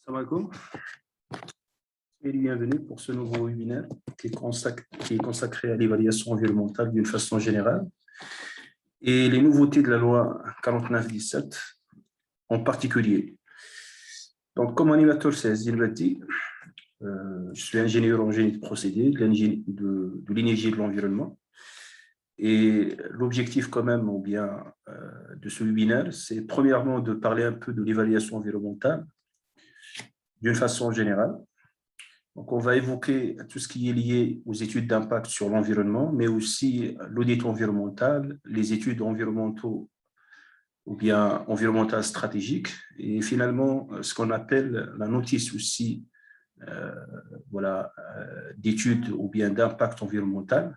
Salam alaikum. Et bienvenue pour ce nouveau webinaire qui est consacré à l'évaluation environnementale d'une façon générale et les nouveautés de la loi 49-17 en particulier. Donc, comme animateur, c'est Azdin Bati. Je suis ingénieur en génie de procédés, de l'énergie et de l'environnement. Et l'objectif quand même, ou bien, de ce webinaire, c'est premièrement de parler un peu de l'évaluation environnementale d'une façon générale. Donc, on va évoquer tout ce qui est lié aux études d'impact sur l'environnement, mais aussi l'audit environnemental, les études environnementaux ou bien environnementales stratégiques, et finalement, ce qu'on appelle la notice aussi d'études ou bien d'impact environnemental.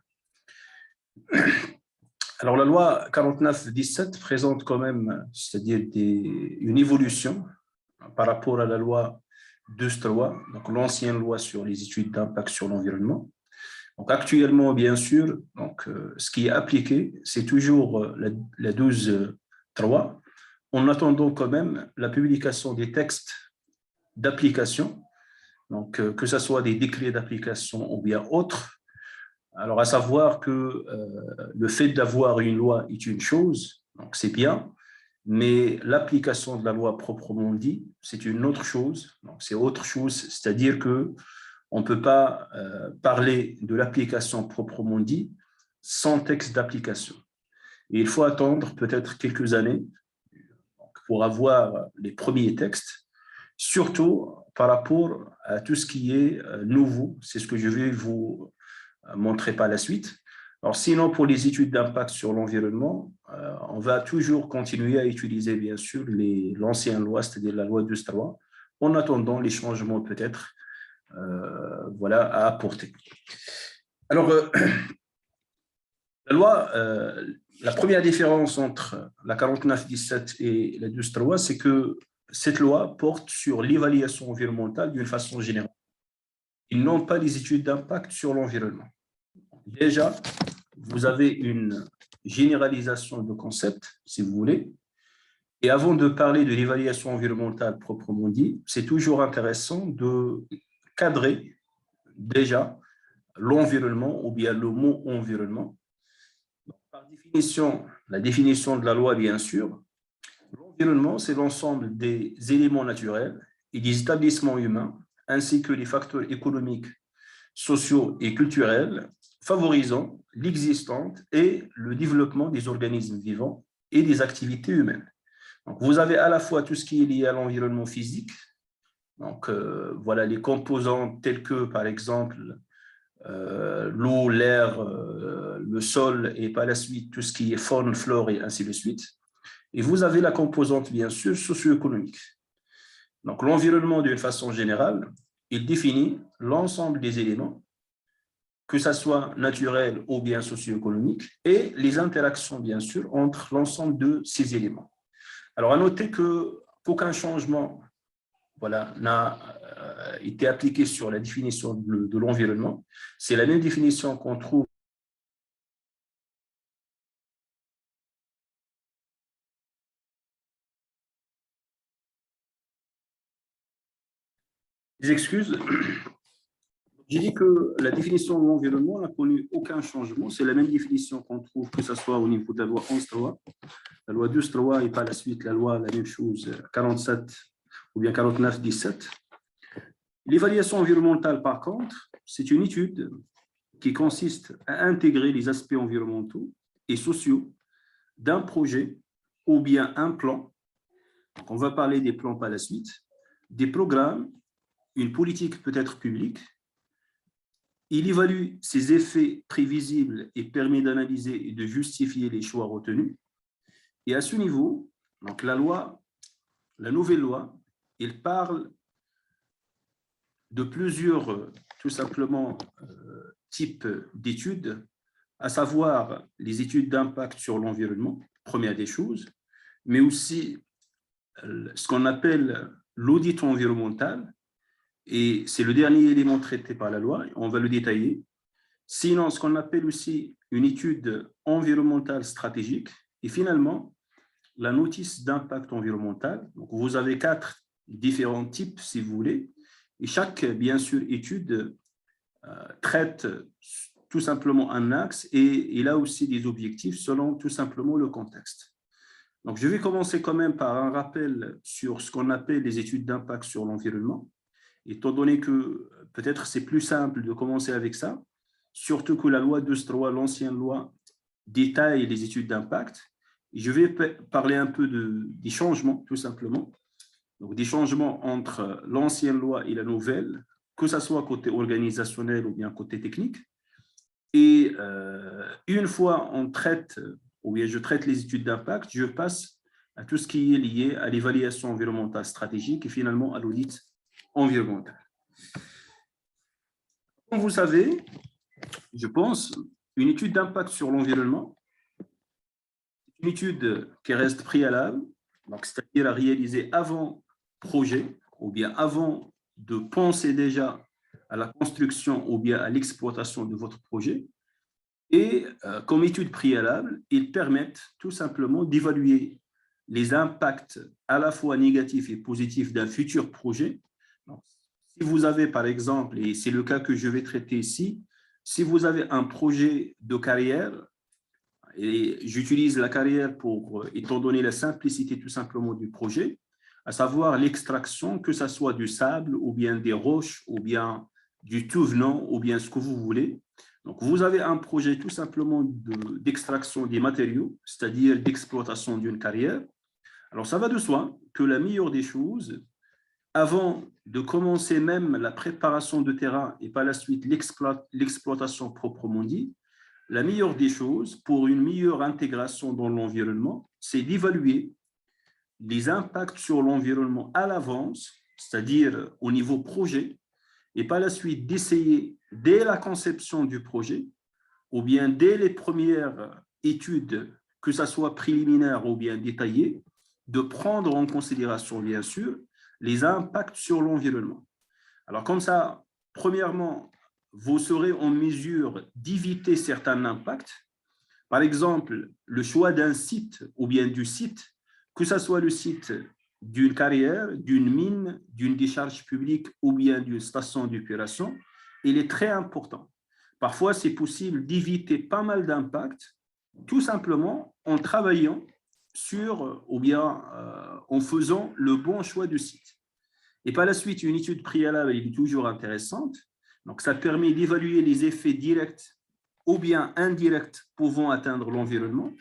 Alors, la loi 49-17 présente quand même, c'est-à-dire une évolution par rapport à la loi 2-3, donc l'ancienne loi sur les études d'impact sur l'environnement. Donc actuellement, bien sûr, donc, ce qui est appliqué, c'est toujours la 12-3, en attendant quand même la publication des textes d'application, donc que ce soit des décrets d'application ou bien autres. Alors, à savoir que le fait d'avoir une loi est une chose, donc c'est bien, mais l'application de la loi proprement dit, c'est une autre chose. Donc, c'est autre chose, c'est-à-dire qu'on ne peut pas parler de l'application proprement dit sans texte d'application. Et il faut attendre peut-être quelques années pour avoir les premiers textes, surtout par rapport à tout ce qui est nouveau. C'est ce que je vais vous montrer par la suite. Alors, sinon, pour les études d'impact sur l'environnement, on va toujours continuer à utiliser, bien sûr, l'ancienne loi, c'est-à-dire la loi 2-3, en attendant les changements peut-être à apporter. Alors, la première différence entre la 49-17 et la 2-3, c'est que cette loi porte sur l'évaluation environnementale d'une façon générale. Ils n'ont pas les études d'impact sur l'environnement. Déjà, vous avez une généralisation de concept, si vous voulez. Et avant de parler de l'évaluation environnementale proprement dit, c'est toujours intéressant de cadrer déjà l'environnement ou bien le mot environnement. Par définition, la définition de la loi, bien sûr, l'environnement, c'est l'ensemble des éléments naturels et des établissements humains, ainsi que les facteurs économiques, sociaux et culturels favorisant l'existence et le développement des organismes vivants et des activités humaines. Donc, vous avez à la fois tout ce qui est lié à l'environnement physique, donc les composants tels que, par exemple, l'eau, l'air, le sol, et par la suite tout ce qui est faune, flore et ainsi de suite. Et vous avez la composante, bien sûr, socio-économique. Donc, l'environnement, d'une façon générale, il définit l'ensemble des éléments, que ce soit naturel ou bien socio-économique, et les interactions, bien sûr, entre l'ensemble de ces éléments. Alors, à noter qu'aucun changement n'a été appliqué sur la définition de l'environnement. C'est la même définition qu'on trouve J'excuse. J'ai dit que la définition de l'environnement n'a connu aucun changement. C'est la même définition qu'on trouve, que ce soit au niveau de la loi 11-3, la loi 12-3 et par la suite la loi, la même chose, 47 ou bien 49-17. L'évaluation environnementale, par contre, c'est une étude qui consiste à intégrer les aspects environnementaux et sociaux d'un projet ou bien un plan. Donc, on va parler des plans par la suite, des programmes, une politique peut-être publique. Il évalue ses effets prévisibles et permet d'analyser et de justifier les choix retenus. Et à ce niveau, donc la nouvelle loi, il parle de plusieurs, tout simplement, types d'études, à savoir les études d'impact sur l'environnement, première des choses, mais aussi ce qu'on appelle l'audit environnemental, et c'est le dernier élément traité par la loi, on va le détailler. Sinon, ce qu'on appelle aussi une étude environnementale stratégique, et finalement, la notice d'impact environnemental. Donc, vous avez 4 différents types, si vous voulez. Et chaque, bien sûr, étude traite tout simplement un axe et il a aussi des objectifs selon tout simplement le contexte. Donc, je vais commencer quand même par un rappel sur ce qu'on appelle les études d'impact sur l'environnement, étant donné que peut-être c'est plus simple de commencer avec ça, surtout que la loi 2.3, l'ancienne loi, détaille les études d'impact. Je vais parler un peu des changements, tout simplement. Donc, des changements entre l'ancienne loi et la nouvelle, que ce soit côté organisationnel ou bien côté technique. Et une fois on traite, ou bien je traite les études d'impact, je passe à tout ce qui est lié à l'évaluation environnementale stratégique et finalement à l'audit environnemental. Comme vous savez, je pense, une étude d'impact sur l'environnement, une étude qui reste préalable, c'est-à-dire à réaliser avant projet ou bien avant de penser déjà à la construction ou bien à l'exploitation de votre projet. Et comme étude préalable, ils permettent tout simplement d'évaluer les impacts à la fois négatifs et positifs d'un futur projet. Donc, si vous avez par exemple, et c'est le cas que je vais traiter ici, si vous avez un projet de carrière, et j'utilise la carrière pour, étant donné la simplicité tout simplement du projet, à savoir l'extraction, que ce soit du sable ou bien des roches ou bien du tout venant ou bien ce que vous voulez. Donc, vous avez un projet tout simplement d'extraction des matériaux, c'est-à-dire d'exploitation d'une carrière. Alors, ça va de soi que la meilleure des choses, avant de commencer même la préparation de terrain et par la suite l'exploitation proprement dit, la meilleure des choses pour une meilleure intégration dans l'environnement, c'est d'évaluer les impacts sur l'environnement à l'avance, c'est-à-dire au niveau projet, et par la suite d'essayer, dès la conception du projet, ou bien dès les premières études, que ce soit préliminaires ou bien détaillées, de prendre en considération, bien sûr, les impacts sur l'environnement. Alors, comme ça, premièrement, vous serez en mesure d'éviter certains impacts. Par exemple, le choix d'un site ou bien du site, que ce soit le site d'une carrière, d'une mine, d'une décharge publique ou bien d'une station d'épuration, il est très important. Parfois, c'est possible d'éviter pas mal d'impacts, tout simplement en travaillant sur ou bien en faisant le bon choix du site. Et par la suite, une étude préalable est toujours intéressante. Donc, ça permet d'évaluer les effets directs ou bien indirects pouvant atteindre l'environnement,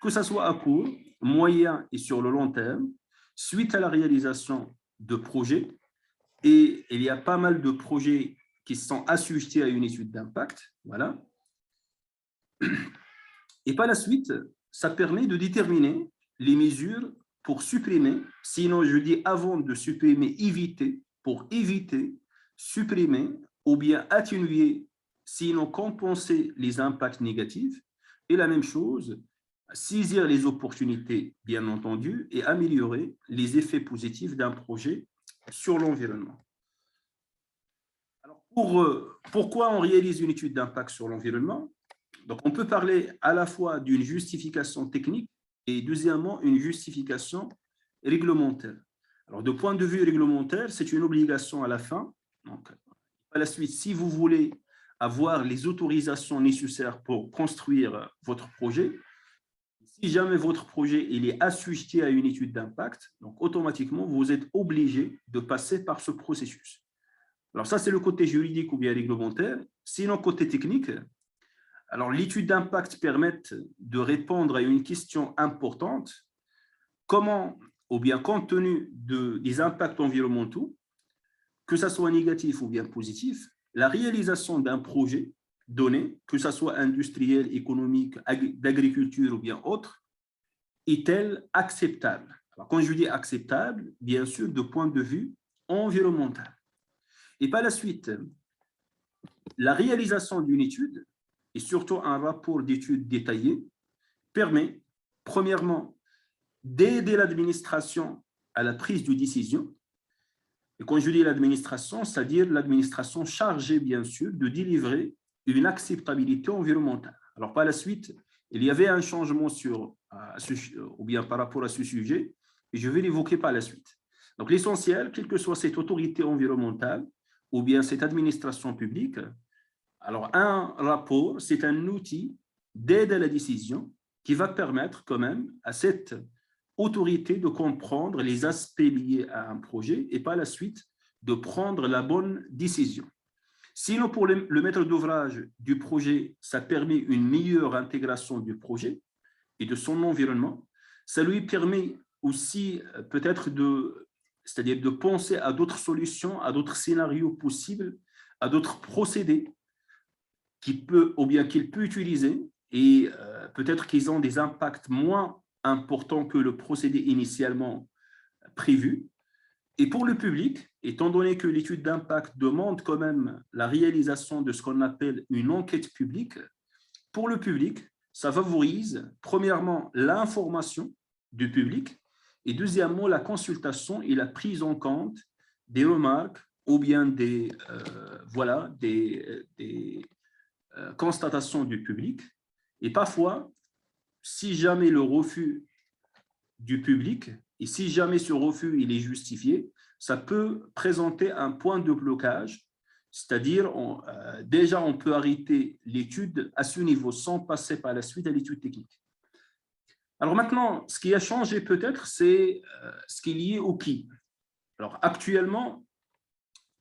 que ce soit à court, moyen et sur le long terme, suite à la réalisation de projets. Et il y a pas mal de projets qui sont assujettis à une étude d'impact. Voilà. Et par la suite, ça permet de déterminer les mesures pour supprimer, sinon je dis avant de supprimer, éviter, pour éviter, supprimer ou bien atténuer, sinon compenser les impacts négatifs. Et la même chose, saisir les opportunités, bien entendu, et améliorer les effets positifs d'un projet sur l'environnement. Alors, pourquoi on réalise une étude d'impact sur l'environnement? Donc, on peut parler à la fois d'une justification technique et deuxièmement, une justification réglementaire. Alors, de point de vue réglementaire, c'est une obligation à la fin. Donc, à la suite, si vous voulez avoir les autorisations nécessaires pour construire votre projet, si jamais votre projet il est assujetti à une étude d'impact, donc automatiquement, vous êtes obligé de passer par ce processus. Alors, ça, c'est le côté juridique ou bien réglementaire. Sinon, côté technique, alors, l'étude d'impact permet de répondre à une question importante. Comment, ou bien compte tenu des impacts environnementaux, que ce soit négatif ou bien positif, la réalisation d'un projet donné, que ce soit industriel, économique, d'agriculture ou bien autre, est-elle acceptable? Alors, quand je dis acceptable, bien sûr, de point de vue environnemental. Et par la suite, la réalisation d'une étude, et surtout un rapport d'études détaillé, permet, premièrement, d'aider l'administration à la prise de décision. Et quand je dis l'administration, c'est-à-dire l'administration chargée, bien sûr, de délivrer une acceptabilité environnementale. Alors, par la suite, il y avait un changement ou bien par rapport à ce sujet, et je vais l'évoquer par la suite. Donc, l'essentiel, quelle que soit cette autorité environnementale ou bien cette administration publique, alors un rapport, c'est un outil d'aide à la décision qui va permettre quand même à cette autorité de comprendre les aspects liés à un projet et par la suite de prendre la bonne décision. Sinon, pour le maître d'ouvrage du projet, ça permet une meilleure intégration du projet et de son environnement. Ça lui permet aussi peut-être c'est-à-dire de penser à d'autres solutions, à d'autres scénarios possibles, à d'autres procédés qu'il peut utiliser et peut-être qu'ils ont des impacts moins importants que le procédé initialement prévu. Et pour le public, étant donné que l'étude d'impact demande quand même la réalisation de ce qu'on appelle une enquête publique, pour le public, ça favorise premièrement l'information du public et deuxièmement la consultation et la prise en compte des remarques ou bien des constatations du public. Et parfois, si jamais le refus du public, et si jamais ce refus il est justifié, ça peut présenter un point de blocage, c'est-à-dire déjà on peut arrêter l'étude à ce niveau sans passer par la suite à l'étude technique. Alors maintenant, ce qui a changé peut-être, c'est ce qui est lié au qui. Alors actuellement,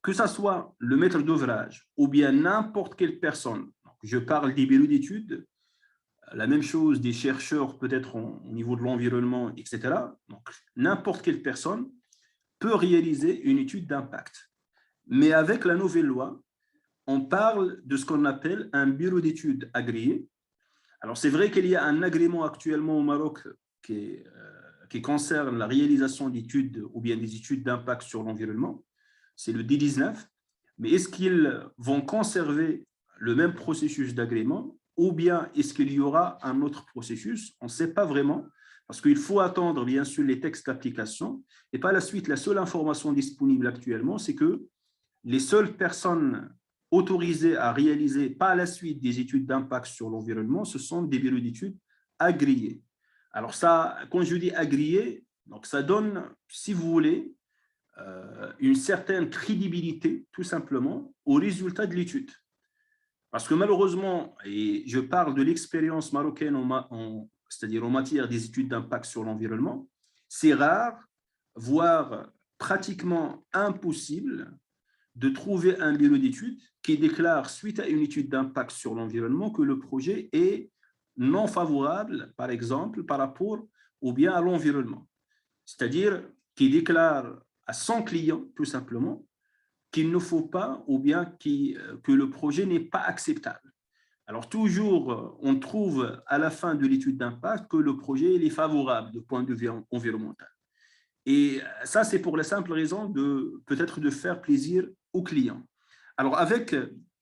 que ce soit le maître d'ouvrage ou bien n'importe quelle personne, je parle des bureaux d'études, la même chose des chercheurs peut-être au niveau de l'environnement, etc. Donc, n'importe quelle personne peut réaliser une étude d'impact. Mais avec la nouvelle loi, on parle de ce qu'on appelle un bureau d'études agréé. Alors, c'est vrai qu'il y a un agrément actuellement au Maroc qui concerne la réalisation d'études ou bien des études d'impact sur l'environnement. C'est le D19. Mais est-ce qu'ils vont conserver le même processus d'agrément ou bien est-ce qu'il y aura un autre processus? On ne sait pas vraiment, parce qu'il faut attendre bien sûr les textes d'application. Et par la suite, la seule information disponible actuellement, c'est que les seules personnes autorisées à réaliser par la suite des études d'impact sur l'environnement, ce sont des bureaux d'études agréés. Alors ça, quand je dis agréé, donc ça donne, si vous voulez, une certaine crédibilité, tout simplement, au résultat de l'étude. Parce que malheureusement, et je parle de l'expérience marocaine, c'est-à-dire en matière des études d'impact sur l'environnement, c'est rare, voire pratiquement impossible, de trouver un bureau d'études qui déclare, suite à une étude d'impact sur l'environnement, que le projet est non favorable, par exemple, par rapport ou bien à l'environnement. C'est-à-dire qui déclare à son client, tout simplement, qu'il ne faut pas ou bien que le projet n'est pas acceptable. Alors, toujours, on trouve à la fin de l'étude d'impact que le projet est favorable du point de vue environnemental. Et ça, c'est pour la simple raison de peut-être de faire plaisir aux clients. Alors, avec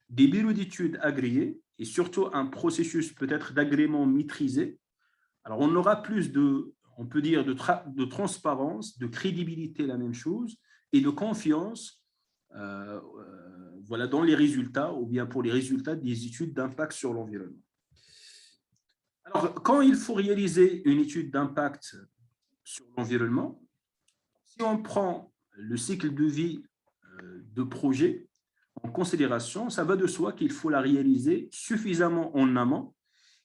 des bureaux d'études agréés et surtout un processus peut-être d'agrément maîtrisé, alors on aura plus on peut dire, de transparence, de crédibilité, la même chose, et de confiance voilà, dans les résultats ou bien pour les résultats des études d'impact sur l'environnement. Alors, quand il faut réaliser une étude d'impact sur l'environnement, si on prend le cycle de vie de projet en considération, ça va de soi qu'il faut la réaliser suffisamment en amont,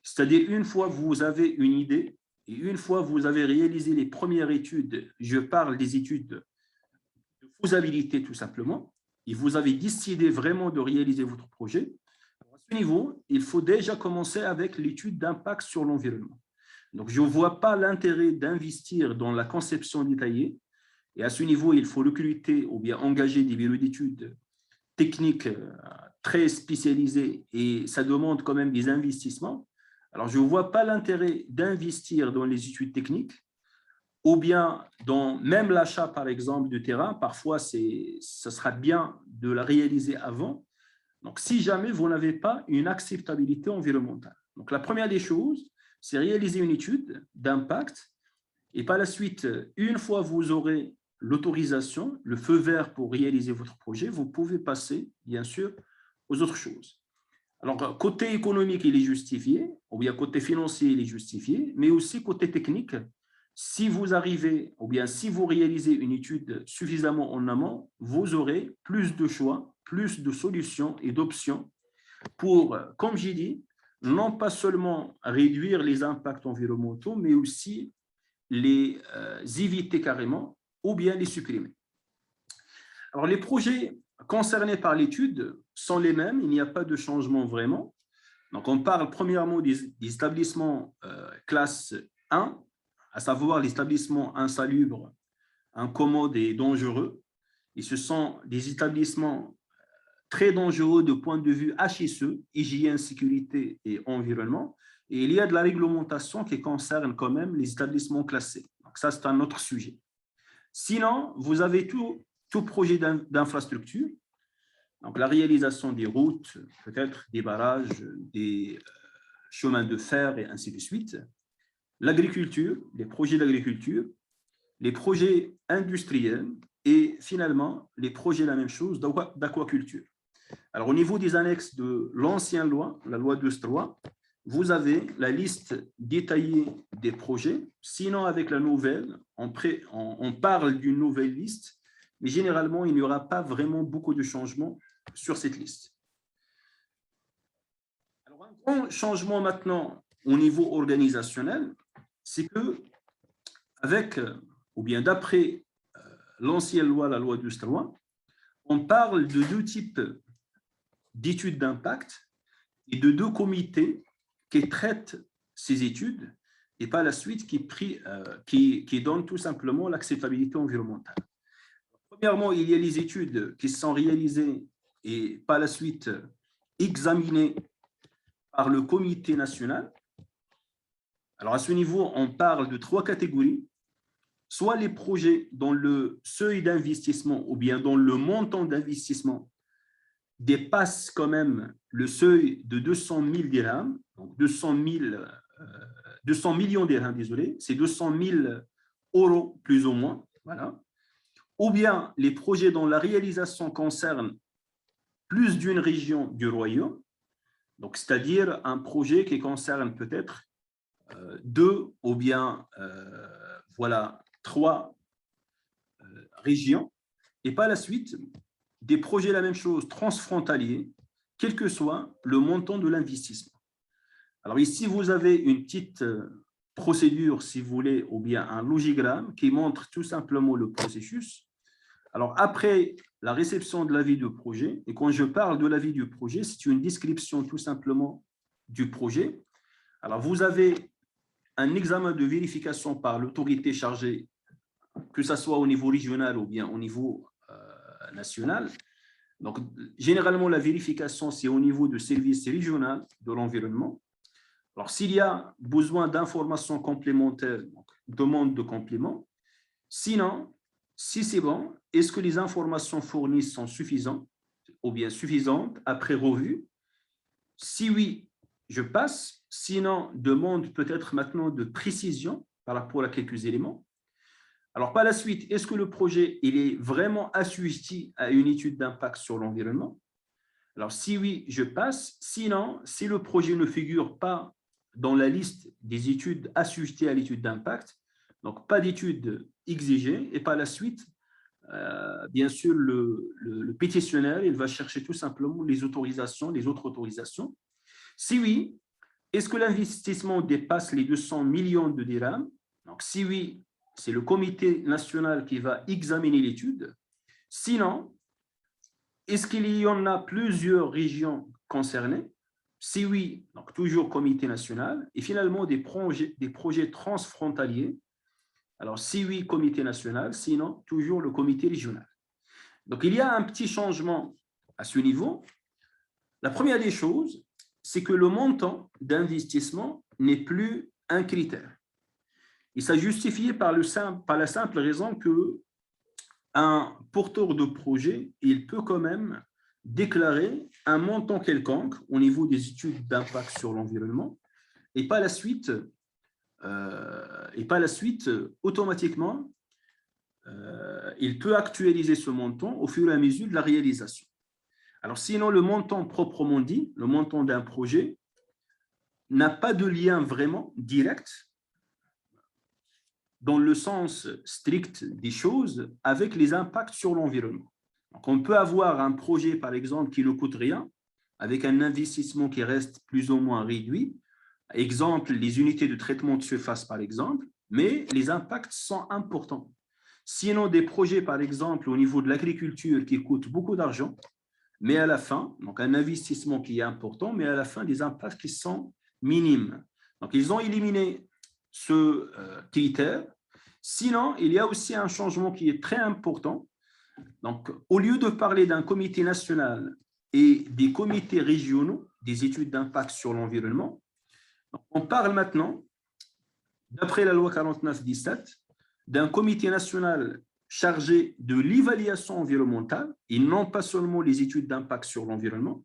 c'est-à-dire une fois vous avez une idée et une fois vous avez réalisé les premières études, je parle des études de faisabilité tout simplement, et vous avez décidé vraiment de réaliser votre projet, à ce niveau, il faut déjà commencer avec l'étude d'impact sur l'environnement. Donc, je ne vois pas l'intérêt d'investir dans la conception détaillée, et à ce niveau, il faut recruter ou bien engager des bureaux d'études techniques très spécialisés, et ça demande quand même des investissements. Alors, je ne vois pas l'intérêt d'investir dans les études techniques, ou bien dans même l'achat, par exemple, de terrain. Parfois, ce sera bien de la réaliser avant. Donc, si jamais vous n'avez pas une acceptabilité environnementale. Donc, la première des choses, c'est réaliser une étude d'impact. Et par la suite, une fois vous aurez l'autorisation, le feu vert pour réaliser votre projet, vous pouvez passer, bien sûr, aux autres choses. Alors, côté économique, il est justifié, ou bien côté financier, il est justifié, mais aussi côté technique, si vous arrivez, ou bien si vous réalisez une étude suffisamment en amont, vous aurez plus de choix, plus de solutions et d'options pour, comme j'ai dit, non pas seulement réduire les impacts environnementaux, mais aussi les éviter carrément ou bien les supprimer. Alors, les projets concernés par l'étude sont les mêmes, il n'y a pas de changement vraiment. Donc, on parle premièrement des établissements classe 1, à savoir l'établissement insalubre, incommode et dangereux. Et ce sont des établissements très dangereux de point de vue HSE, hygiène, sécurité et environnement. Et il y a de la réglementation qui concerne quand même les établissements classés. Donc ça, c'est un autre sujet. Sinon, vous avez tout projet d'infrastructure, donc la réalisation des routes, peut-être des barrages, des chemins de fer et ainsi de suite. L'agriculture, les projets d'agriculture, les projets industriels et finalement les projets, la même chose, d'aquaculture. Alors, au niveau des annexes de l'ancienne loi, la loi de Stroa, vous avez la liste détaillée des projets. Sinon, avec la nouvelle, on parle d'une nouvelle liste, mais généralement, il n'y aura pas vraiment beaucoup de changements sur cette liste. Alors, un grand changement maintenant au niveau organisationnel, c'est que avec, ou bien d'après l'ancienne loi, la loi de Stroa, on parle de deux types d'études d'impact et de deux comités qui traitent ces études et par la suite qui donnent tout simplement l'acceptabilité environnementale. Premièrement, il y a les études qui sont réalisées et par la suite examinées par le comité national. Alors à ce niveau, on parle de trois catégories, soit les projets dont le seuil d'investissement ou bien dont le montant d'investissement dépasse quand même le seuil de 200 000 dirhams, donc 200 millions dirhams, désolé, c'est 200 000 euros plus ou moins, voilà. Ou bien les projets dont la réalisation concerne plus d'une région du royaume, donc c'est-à-dire un projet qui concerne peut-être deux ou bien voilà, trois régions, et par la suite, des projets, la même chose, transfrontaliers, quel que soit le montant de l'investissement. Alors ici, vous avez une petite procédure, si vous voulez, ou bien un logigramme qui montre tout simplement le processus. Alors après la réception de l'avis du projet, et quand je parle de l'avis du projet, c'est une description tout simplement du projet. Alors vous avez un examen de vérification par l'autorité chargée, que ce soit au niveau régional ou bien au niveau national. Donc, généralement, la vérification, c'est au niveau du service régional de l'environnement. Alors, s'il y a besoin d'informations complémentaires, donc, demande de complément. Sinon, si c'est bon, est-ce que les informations fournies sont suffisantes ou bien suffisantes après revue? Si oui, je passe. Sinon, demande peut-être maintenant de précision par rapport à quelques éléments. Alors, par la suite, est-ce que le projet il est vraiment assujetti à une étude d'impact sur l'environnement? Alors, si oui, je passe. Sinon, si le projet ne figure pas dans la liste des études assujetties à l'étude d'impact, donc pas d'étude exigée, et par la suite, bien sûr, le pétitionnaire, il va chercher tout simplement les autorisations, les autres autorisations. Si oui, est-ce que l'investissement dépasse les 200 millions de dirhams? Donc, si oui, c'est le comité national qui va examiner l'étude. Sinon, est-ce qu'il y en a plusieurs régions concernées? Si oui, donc toujours comité national. Et finalement, des projets transfrontaliers. Alors, si oui, comité national, sinon, toujours le comité régional. Donc, il y a un petit changement à ce niveau. La première des choses, c'est que le montant d'investissement n'est plus un critère. Et ça justifié par la simple raison qu'un porteur de projet, il peut quand même déclarer un montant quelconque au niveau des études d'impact sur l'environnement et par la suite, automatiquement, il peut actualiser ce montant au fur et à mesure de la réalisation. Alors sinon, le montant proprement dit, le montant d'un projet, n'a pas de lien vraiment direct dans le sens strict des choses avec les impacts sur l'environnement. Donc, on peut avoir un projet, par exemple, qui ne coûte rien, avec un investissement qui reste plus ou moins réduit. Exemple, les unités de traitement de surface, par exemple, mais les impacts sont importants. Sinon, des projets, par exemple, au niveau de l'agriculture qui coûtent beaucoup d'argent, mais à la fin, donc un investissement qui est important, mais à la fin, des impacts qui sont minimes. Donc, ils ont éliminé ce critère. Sinon, il y a aussi un changement qui est très important. Donc, au lieu de parler d'un comité national et des comités régionaux des études d'impact sur l'environnement, on parle maintenant, d'après la loi 49-17, d'un comité national chargé de l'évaluation environnementale et non pas seulement les études d'impact sur l'environnement.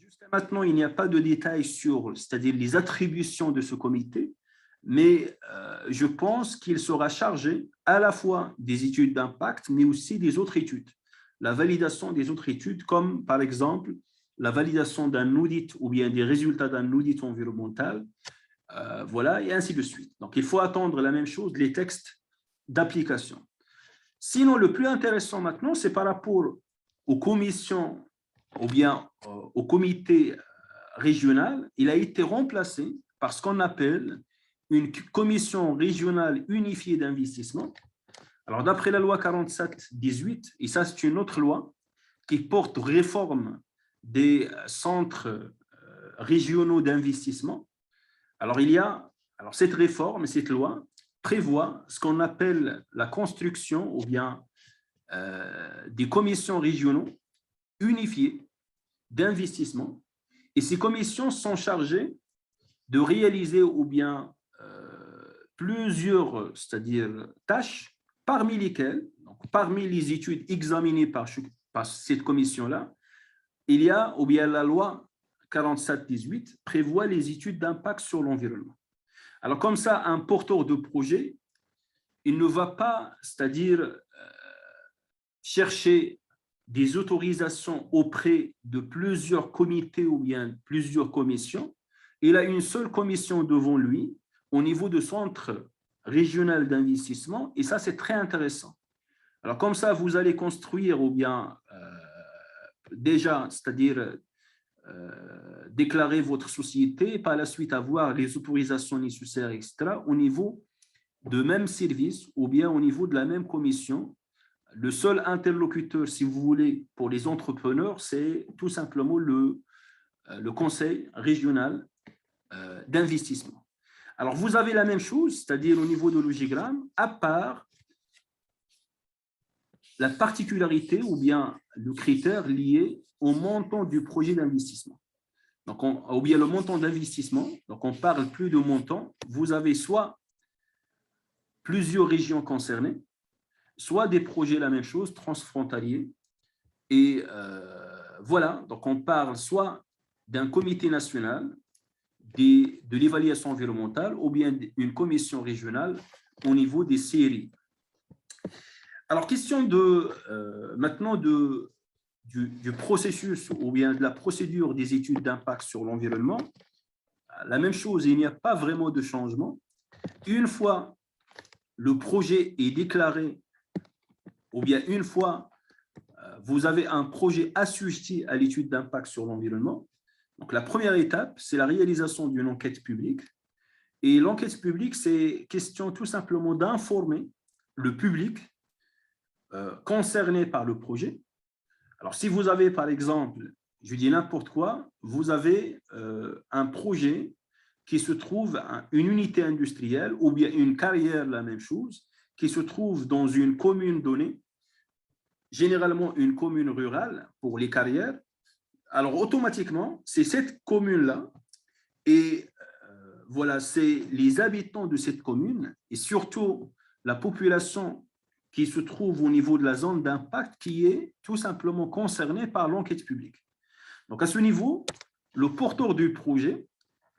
Jusqu'à maintenant, il n'y a pas de détails sur, c'est-à-dire les attributions de ce comité, mais je pense qu'il sera chargé à la fois des études d'impact, mais aussi des autres études. La validation des autres études, comme par exemple la validation d'un audit ou bien des résultats d'un audit environnemental, voilà, et ainsi de suite. Donc, il faut attendre la même chose, les textes d'application. Sinon, le plus intéressant maintenant, c'est par rapport aux commissions ou bien au comité régional. Il a été remplacé par ce qu'on appelle une commission régionale unifiée d'investissement. Alors, d'après la loi 47-18, et ça, c'est une autre loi qui porte réforme des centres régionaux d'investissement. Alors, cette réforme, cette loi prévoit ce qu'on appelle la construction ou bien des commissions régionaux unifiées d'investissement. Et ces commissions sont chargées de réaliser ou bien plusieurs, c'est-à-dire tâches, parmi lesquelles, donc parmi les études examinées par cette commission-là, il y a ou bien la loi 47-18 prévoit les études d'impact sur l'environnement. Alors, comme ça, un porteur de projet, il ne va pas, c'est-à-dire chercher des autorisations auprès de plusieurs comités ou bien plusieurs commissions. Il a une seule commission devant lui au niveau de centre régional d'investissement et ça, c'est très intéressant. Alors, comme ça, vous allez construire ou bien déjà, c'est-à-dire déclarer votre société et par la suite avoir les autorisations nécessaires, etc., au niveau de même service ou bien au niveau de la même commission. Le seul interlocuteur, si vous voulez, pour les entrepreneurs, c'est tout simplement le conseil régional d'investissement. Alors, vous avez la même chose, c'est-à-dire au niveau de l'ogigramme, à part la particularité ou bien le critère lié au montant du projet d'investissement. Donc, ou bien le montant d'investissement, donc on parle plus de montant, vous avez soit plusieurs régions concernées, soit des projets, la même chose, transfrontaliers. Et voilà, donc on parle soit d'un comité national de l'évaluation environnementale ou bien d'une commission régionale au niveau des CRI. Alors, question maintenant du processus ou bien de la procédure des études d'impact sur l'environnement. La même chose, il n'y a pas vraiment de changement. Une fois le projet est déclaré ou bien une fois vous avez un projet assujetti à l'étude d'impact sur l'environnement, donc la première étape, c'est la réalisation d'une enquête publique. Et l'enquête publique, c'est question tout simplement d'informer le public concerné par le projet. Alors, si vous avez, par exemple, je dis n'importe quoi, vous avez un projet qui se trouve, une unité industrielle ou bien une carrière, la même chose, qui se trouve dans une commune donnée, généralement une commune rurale pour les carrières. Alors, automatiquement, c'est cette commune-là et voilà, c'est les habitants de cette commune et surtout la population qui se trouve au niveau de la zone d'impact qui est tout simplement concernée par l'enquête publique. Donc, à ce niveau, le porteur du projet,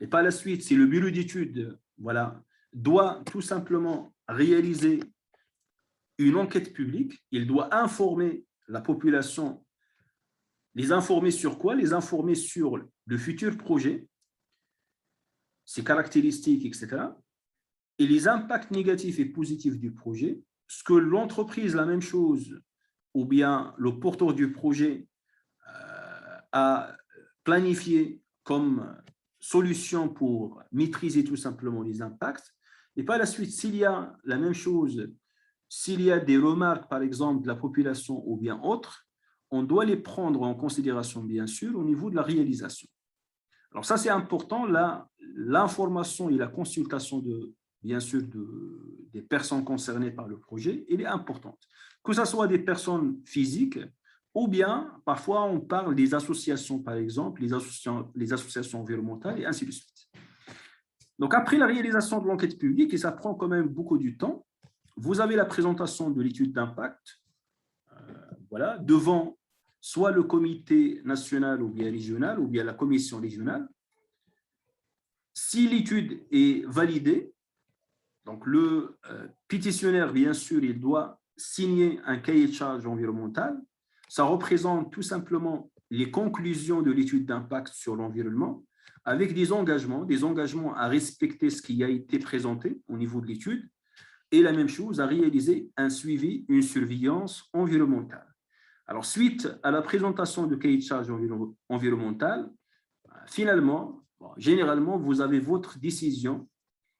et par la suite, c'est le bureau d'études, voilà, doit tout simplement réaliser une enquête publique. Il doit informer la population. Les informer sur quoi? Les informer sur le futur projet, ses caractéristiques, etc. et les impacts négatifs et positifs du projet, ce que l'entreprise, la même chose, ou bien le porteur du projet a planifié comme solution pour maîtriser tout simplement les impacts. Et par la suite, s'il y a la même chose, s'il y a des remarques, par exemple, de la population ou bien autres, on doit les prendre en considération, bien sûr, au niveau de la réalisation. Alors ça, c'est important, l'information et la consultation, bien sûr, des personnes concernées par le projet, elle est importante. Que ce soit des personnes physiques, ou bien, parfois, on parle des associations, par exemple, les associations environnementales, et ainsi de suite. Donc, après la réalisation de l'enquête publique, et ça prend quand même beaucoup de temps, vous avez la présentation de l'étude d'impact, voilà, devant soit le comité national ou bien régional, ou bien la commission régionale. Si l'étude est validée, donc le pétitionnaire, bien sûr, il doit signer un cahier de charge environnemental. Ça représente tout simplement les conclusions de l'étude d'impact sur l'environnement, avec des engagements à respecter ce qui a été présenté au niveau de l'étude, et la même chose, à réaliser un suivi, une surveillance environnementale. Alors, suite à la présentation du cahier de charge environnemental, finalement, généralement, vous avez votre décision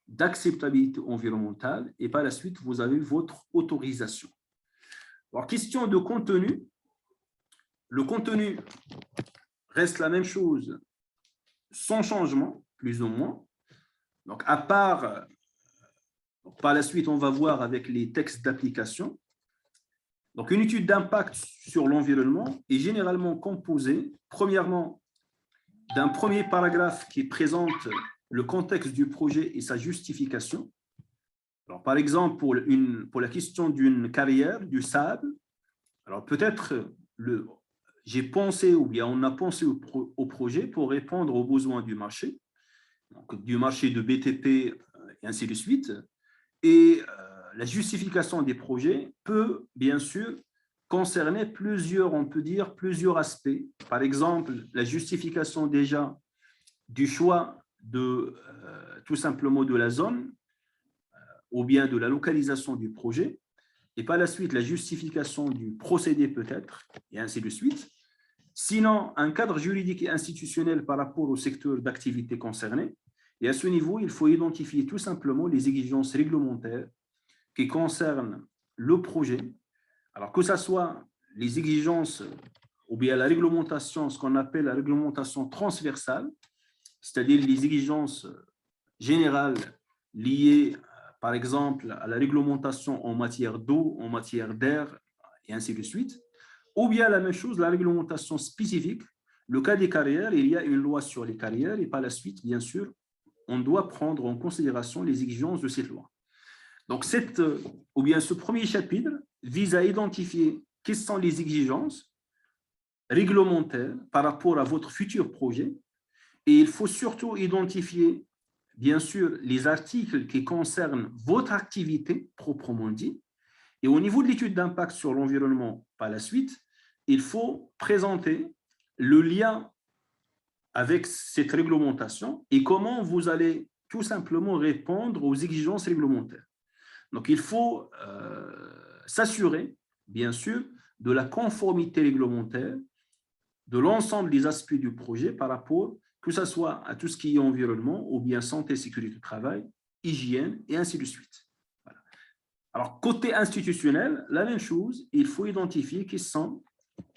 d'acceptabilité environnementale et par la suite, vous avez votre autorisation. Alors, question de contenu. Le contenu reste la même chose, sans changement, plus ou moins. Donc, à part, par la suite, on va voir avec les textes d'application. Donc, une étude d'impact sur l'environnement est généralement composée, premièrement, d'un premier paragraphe qui présente le contexte du projet et sa justification. Alors, par exemple, pour la question d'une carrière, du sable, alors peut-être j'ai pensé ou bien on a pensé au projet pour répondre aux besoins du marché, donc du marché de BTP et ainsi de suite. Et la justification des projets peut, bien sûr, concerner plusieurs, on peut dire, plusieurs aspects. Par exemple, la justification déjà du choix tout simplement de la zone ou bien de la localisation du projet, et par la suite, la justification du procédé peut-être, et ainsi de suite. Sinon, un cadre juridique et institutionnel par rapport au secteur d'activité concerné. Et à ce niveau, il faut identifier tout simplement les exigences réglementaires qui concernent le projet. Alors que ce soit les exigences ou bien la réglementation, ce qu'on appelle la réglementation transversale, c'est-à-dire les exigences générales liées, par exemple, à la réglementation en matière d'eau, en matière d'air, et ainsi de suite. Ou bien la même chose, la réglementation spécifique. Le cas des carrières, il y a une loi sur les carrières et par la suite, bien sûr, on doit prendre en considération les exigences de cette loi. Donc, ce premier chapitre vise à identifier quelles sont les exigences réglementaires par rapport à votre futur projet. Et il faut surtout identifier, bien sûr, les articles qui concernent votre activité proprement dit. Et au niveau de l'étude d'impact sur l'environnement, par la suite, il faut présenter le lien avec cette réglementation et comment vous allez tout simplement répondre aux exigences réglementaires. Donc, il faut s'assurer, bien sûr, de la conformité réglementaire de l'ensemble des aspects du projet par rapport, que ce soit à tout ce qui est environnement ou bien santé, sécurité du travail, hygiène et ainsi de suite. Voilà. Alors, côté institutionnel, la même chose, il faut identifier qui sont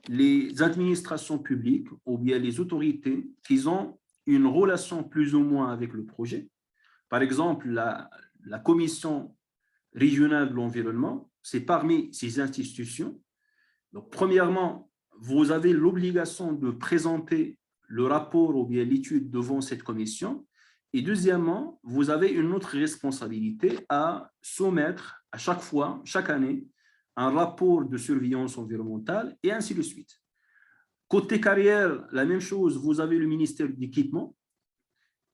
les administrations publiques ou bien les autorités qui ont une relation plus ou moins avec le projet. Par exemple, la commission régionale de l'environnement, c'est parmi ces institutions. Donc, premièrement, vous avez l'obligation de présenter le rapport ou bien l'étude devant cette commission. Et deuxièmement, vous avez une autre responsabilité à soumettre à chaque fois, chaque année, un rapport de surveillance environnementale et ainsi de suite. Côté carrière, la même chose, vous avez le ministère de l'équipement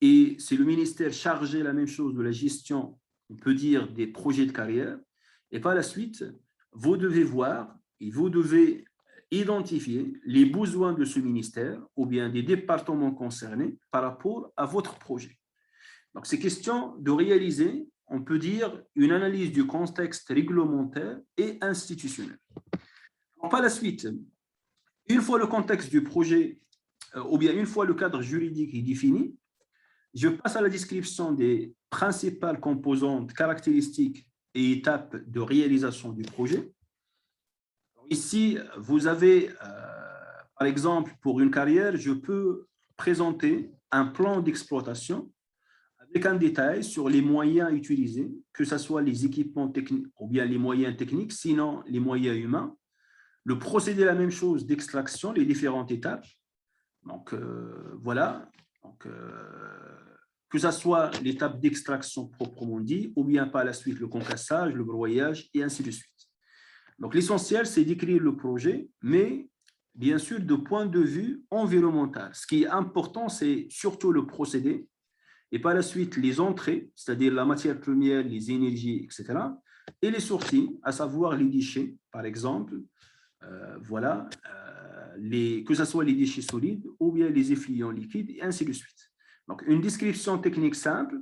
et c'est le ministère chargé, la même chose, de la gestion, on peut dire, des projets de carrière. Et par la suite, vous devez voir et vous devez identifier les besoins de ce ministère ou bien des départements concernés par rapport à votre projet. Donc, c'est question de réaliser, on peut dire une analyse du contexte réglementaire et institutionnel. Par la suite, une fois le contexte du projet, ou bien une fois le cadre juridique est défini, je passe à la description des principales composantes, caractéristiques et étapes de réalisation du projet. Ici, vous avez, par exemple, pour une carrière, je peux présenter un plan d'exploitation avec un détail sur les moyens utilisés, que ce soit les équipements techniques ou bien les moyens techniques, sinon les moyens humains. Le procédé, la même chose d'extraction, les différentes étapes. Donc, voilà. Donc, que ce soit l'étape d'extraction proprement dit, ou bien par la suite le concassage, le broyage, et ainsi de suite. Donc, l'essentiel, c'est d'écrire le projet, mais bien sûr, de point de vue environnemental. Ce qui est important, c'est surtout le procédé, et par la suite les entrées, c'est-à-dire la matière première, les énergies, etc., et les sorties, à savoir les déchets, par exemple, voilà, que ce soit les déchets solides ou bien les effluents liquides, et ainsi de suite. Donc, une description technique simple,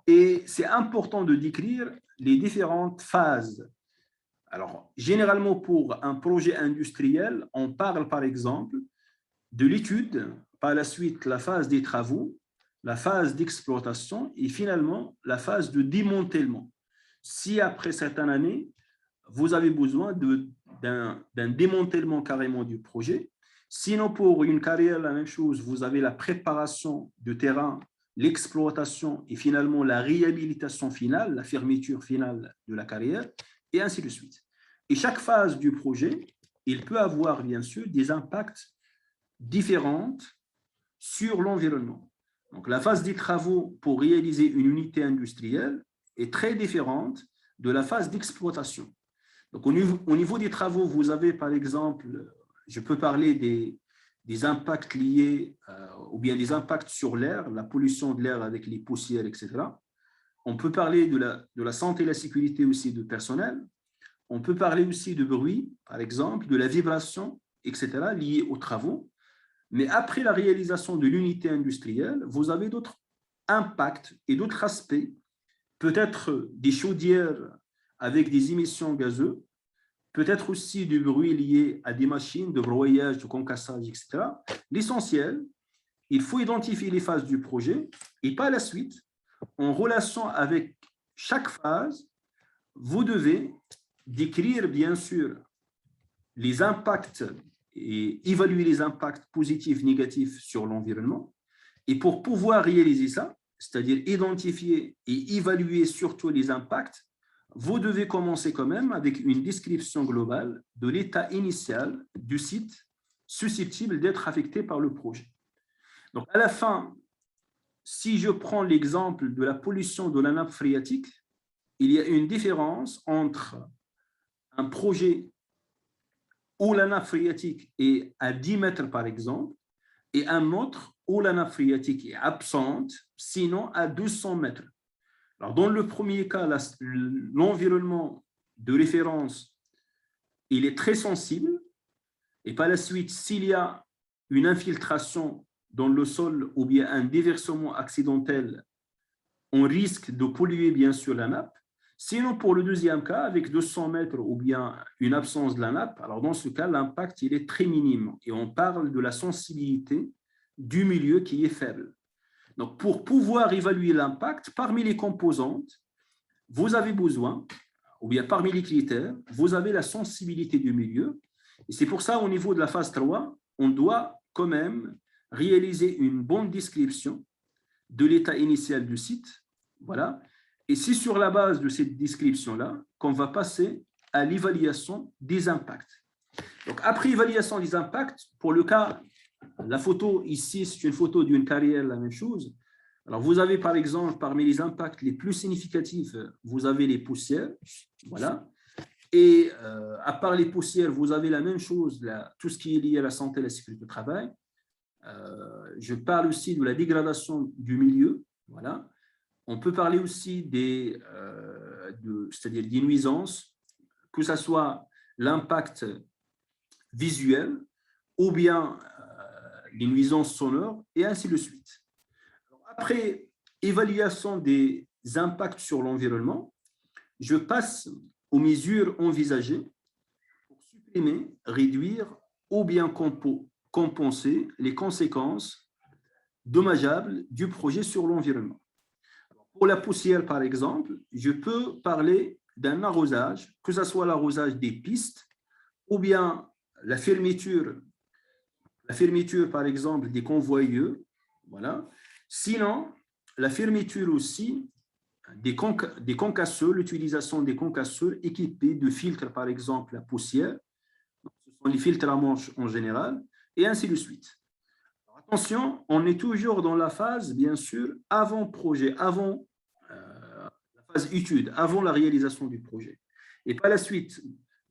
et c'est important de décrire les différentes phases. Alors, généralement, pour un projet industriel, on parle, par exemple, de l'étude, par la suite, la phase des travaux, la phase d'exploitation et finalement, la phase de démantèlement. Si après certaines années, vous avez besoin d'un démantèlement carrément du projet, sinon pour une carrière, la même chose, vous avez la préparation du terrain, l'exploitation et finalement la réhabilitation finale, la fermeture finale de la carrière, et ainsi de suite. Et chaque phase du projet, il peut avoir bien sûr des impacts différents sur l'environnement. Donc, la phase des travaux pour réaliser une unité industrielle est très différente de la phase d'exploitation. Donc, au niveau des travaux, vous avez par exemple, je peux parler des impacts liés ou bien des impacts sur l'air, la pollution de l'air avec les poussières, etc. On peut parler de la santé et la sécurité aussi du personnel. On peut parler aussi de bruit, par exemple, de la vibration, etc., liée aux travaux. Mais après la réalisation de l'unité industrielle, vous avez d'autres impacts et d'autres aspects, peut-être des chaudières avec des émissions gazeuses, peut-être aussi du bruit lié à des machines de broyage, de concassage, etc. L'essentiel, il faut identifier les phases du projet et par la suite, en relation avec chaque phase, vous devez décrire bien sûr les impacts et évaluer les impacts positifs, négatifs sur l'environnement. Et pour pouvoir réaliser ça, c'est-à-dire identifier et évaluer surtout les impacts, vous devez commencer quand même avec une description globale de l'état initial du site susceptible d'être affecté par le projet. Donc, à la fin, si je prends l'exemple de la pollution de la nappe phréatique, il y a une différence entre un projet où la nappe phréatique est à 10 mètres, par exemple, et un autre où la nappe phréatique est absente, sinon à 200 mètres. Alors, dans le premier cas, l'environnement de référence, il est très sensible, et par la suite, s'il y a une infiltration dans le sol ou bien un déversement accidentel, on risque de polluer bien sûr la nappe. Sinon, pour le deuxième cas, avec 200 mètres ou bien une absence de la nappe, alors dans ce cas, l'impact il est très minime et on parle de la sensibilité du milieu qui est faible. Donc, pour pouvoir évaluer l'impact, parmi les composantes, vous avez besoin, ou bien parmi les critères, vous avez la sensibilité du milieu. Et c'est pour ça, au niveau de la phase 3, on doit quand même réaliser une bonne description de l'état initial du site. Voilà. Et c'est sur la base de cette description-là qu'on va passer à l'évaluation des impacts. Donc, après évaluation des impacts, pour le cas, la photo ici, c'est une photo d'une carrière, la même chose. Alors, vous avez par exemple, parmi les impacts les plus significatifs, vous avez les poussières. Voilà. Et à part les poussières, vous avez la même chose, là, tout ce qui est lié à la santé et à la sécurité au travail. Je parle aussi de la dégradation du milieu. Voilà. On peut parler aussi c'est-à-dire des nuisances, que ce soit l'impact visuel ou bien les nuisances sonores, et ainsi de suite. Après évaluation des impacts sur l'environnement, je passe aux mesures envisagées pour supprimer, réduire ou bien compenser les conséquences dommageables du projet sur l'environnement. Pour la poussière, par exemple, je peux parler d'un arrosage, que ce soit l'arrosage des pistes ou bien la fermeture, par exemple, des convoyeurs. Voilà. Sinon, la fermeture aussi des concasseurs, l'utilisation des concasseurs équipés de filtres, par exemple, la poussière. Ce sont les filtres à manche en général, et ainsi de suite. Alors, attention, on est toujours dans la phase, bien sûr, avant projet, avant la phase étude, avant la réalisation du projet. Et par la suite,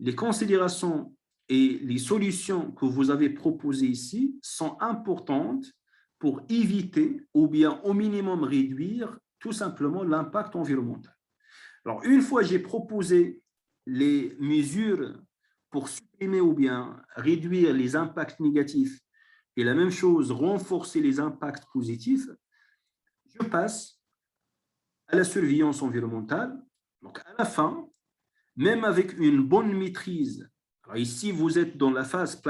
les considérations et les solutions que vous avez proposées ici sont importantes pour éviter ou bien au minimum réduire tout simplement l'impact environnemental. Alors, une fois j'ai proposé les mesures pour supprimer ou bien réduire les impacts négatifs et la même chose, renforcer les impacts positifs, je passe à la surveillance environnementale. Donc, à la fin, même avec une bonne maîtrise, alors ici, vous êtes dans la phase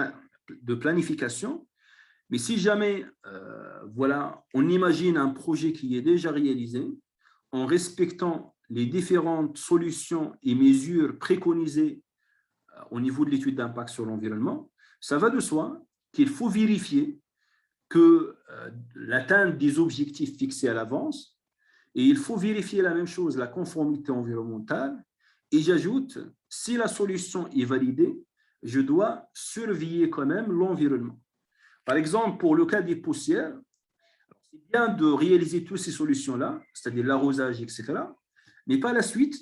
de planification, mais si jamais, voilà, on imagine un projet qui est déjà réalisé, en respectant les différentes solutions et mesures préconisées au niveau de l'étude d'impact sur l'environnement, ça va de soi qu'il faut vérifier que l'atteinte des objectifs fixés à l'avance, et il faut vérifier la même chose, la conformité environnementale, et j'ajoute, si la solution est validée, je dois surveiller quand même l'environnement. Par exemple, pour le cas des poussières, c'est bien de réaliser toutes ces solutions-là, c'est-à-dire l'arrosage, etc. Mais par la suite,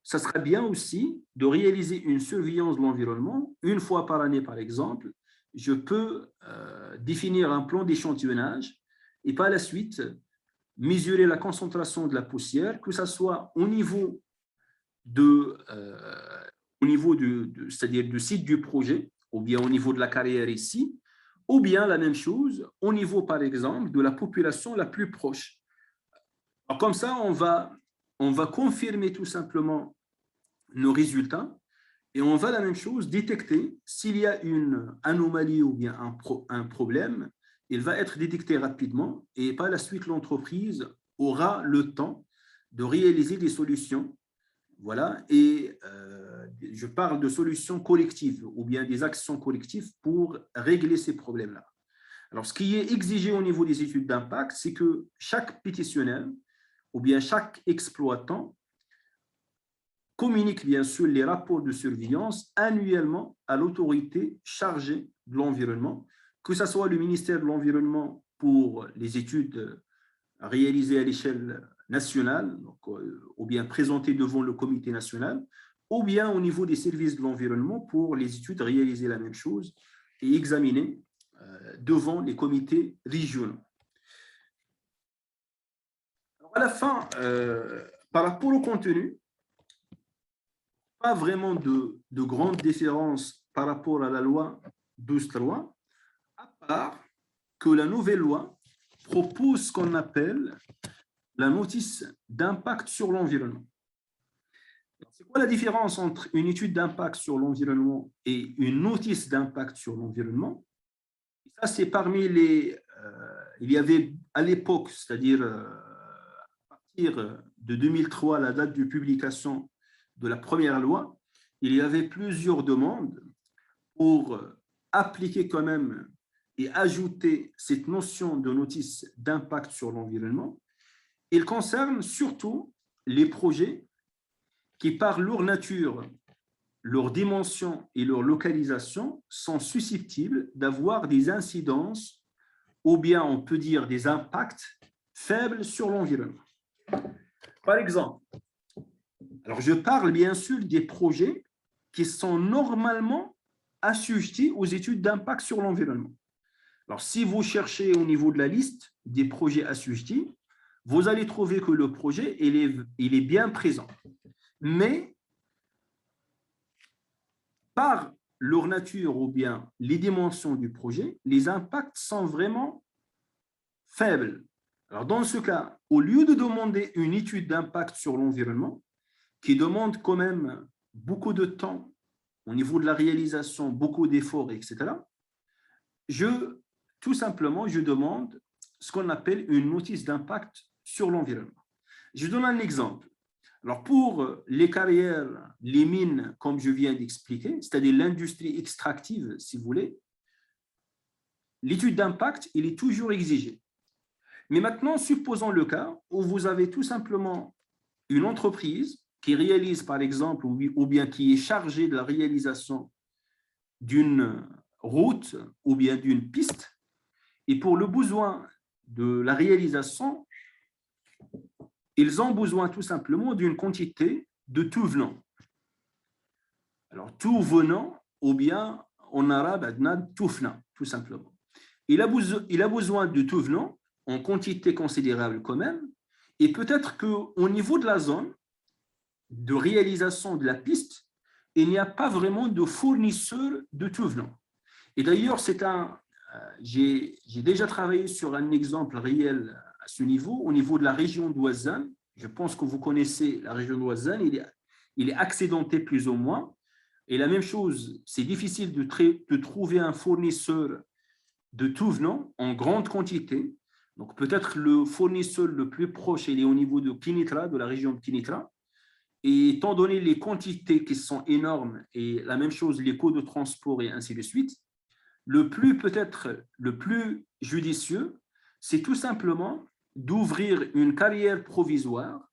ça sera bien aussi de réaliser une surveillance de l'environnement. Une fois par année, par exemple, je peux définir un plan d'échantillonnage et par la suite, mesurer la concentration de la poussière, que ce soit au niveau c'est-à-dire du site du projet, ou bien au niveau de la carrière ici, ou bien la même chose au niveau, par exemple, de la population la plus proche. Alors, comme ça, on va confirmer tout simplement nos résultats et on va la même chose détecter s'il y a une anomalie ou bien un problème, il va être détecté rapidement et par la suite, l'entreprise aura le temps de réaliser des solutions. Voilà, et je parle de solutions collectives ou bien des actions collectives pour régler ces problèmes-là. Alors, ce qui est exigé au niveau des études d'impact, c'est que chaque pétitionnaire ou bien chaque exploitant communique bien sûr les rapports de surveillance annuellement à l'autorité chargée de l'environnement, que ce soit le ministère de l'Environnement pour les études réalisées à l'échelle nationale, donc, ou bien présentées devant le comité national, ou bien au niveau des services de l'environnement pour les études réalisées la même chose et examinées devant les comités régionaux. Alors à la fin, par rapport au contenu, pas vraiment de grande différence par rapport à la loi 12.3, à part que la nouvelle loi propose ce qu'on appelle la notice d'impact sur l'environnement. C'est quoi la différence entre une étude d'impact sur l'environnement et une notice d'impact sur l'environnement? Ça, c'est parmi les... il y avait à l'époque, c'est-à-dire à partir de 2003, la date de publication de la première loi, il y avait plusieurs demandes pour appliquer quand même et ajouter cette notion de notice d'impact sur l'environnement. Il concerne surtout les projets qui, par leur nature, leur dimension et leur localisation, sont susceptibles d'avoir des incidences ou bien on peut dire des impacts faibles sur l'environnement. Par exemple, alors je parle bien sûr des projets qui sont normalement assujettis aux études d'impact sur l'environnement. Alors, si vous cherchez au niveau de la liste des projets assujettis, vous allez trouver que le projet il est bien présent. Mais par leur nature ou bien les dimensions du projet, les impacts sont vraiment faibles. Alors, dans ce cas, au lieu de demander une étude d'impact sur l'environnement, qui demande quand même beaucoup de temps au niveau de la réalisation, beaucoup d'efforts, etc., tout simplement, je demande ce qu'on appelle une notice d'impact sur l'environnement. Je donne un exemple. Alors, pour les carrières, les mines, comme je viens d'expliquer, c'est-à-dire l'industrie extractive, si vous voulez, l'étude d'impact, il est toujours exigée. Mais maintenant, supposons le cas où vous avez tout simplement une entreprise qui réalise, par exemple, ou bien qui est chargée de la réalisation d'une route ou bien d'une piste, et pour le besoin de la réalisation, ils ont besoin tout simplement d'une quantité de tout venant. Alors, tout venant, ou bien en arabe, tout venant, tout simplement. Il a besoin de tout venant en quantité considérable quand même, et peut-être qu'au niveau de la zone de réalisation de la piste, il n'y a pas vraiment de fournisseur de tout venant. Et d'ailleurs, j'ai déjà travaillé sur un exemple réel à ce niveau, au niveau de la région d'Ouazane. Je pense que vous connaissez la région d'Ouazane, il est accidenté plus ou moins. Et la même chose, c'est difficile de trouver un fournisseur de tout venant en grande quantité. Donc peut-être le fournisseur le plus proche, il est au niveau de Kinitra, de la région de Kinitra. Et étant donné les quantités qui sont énormes et la même chose, les coûts de transport et ainsi de suite, peut-être le plus judicieux, c'est tout simplement d'ouvrir une carrière provisoire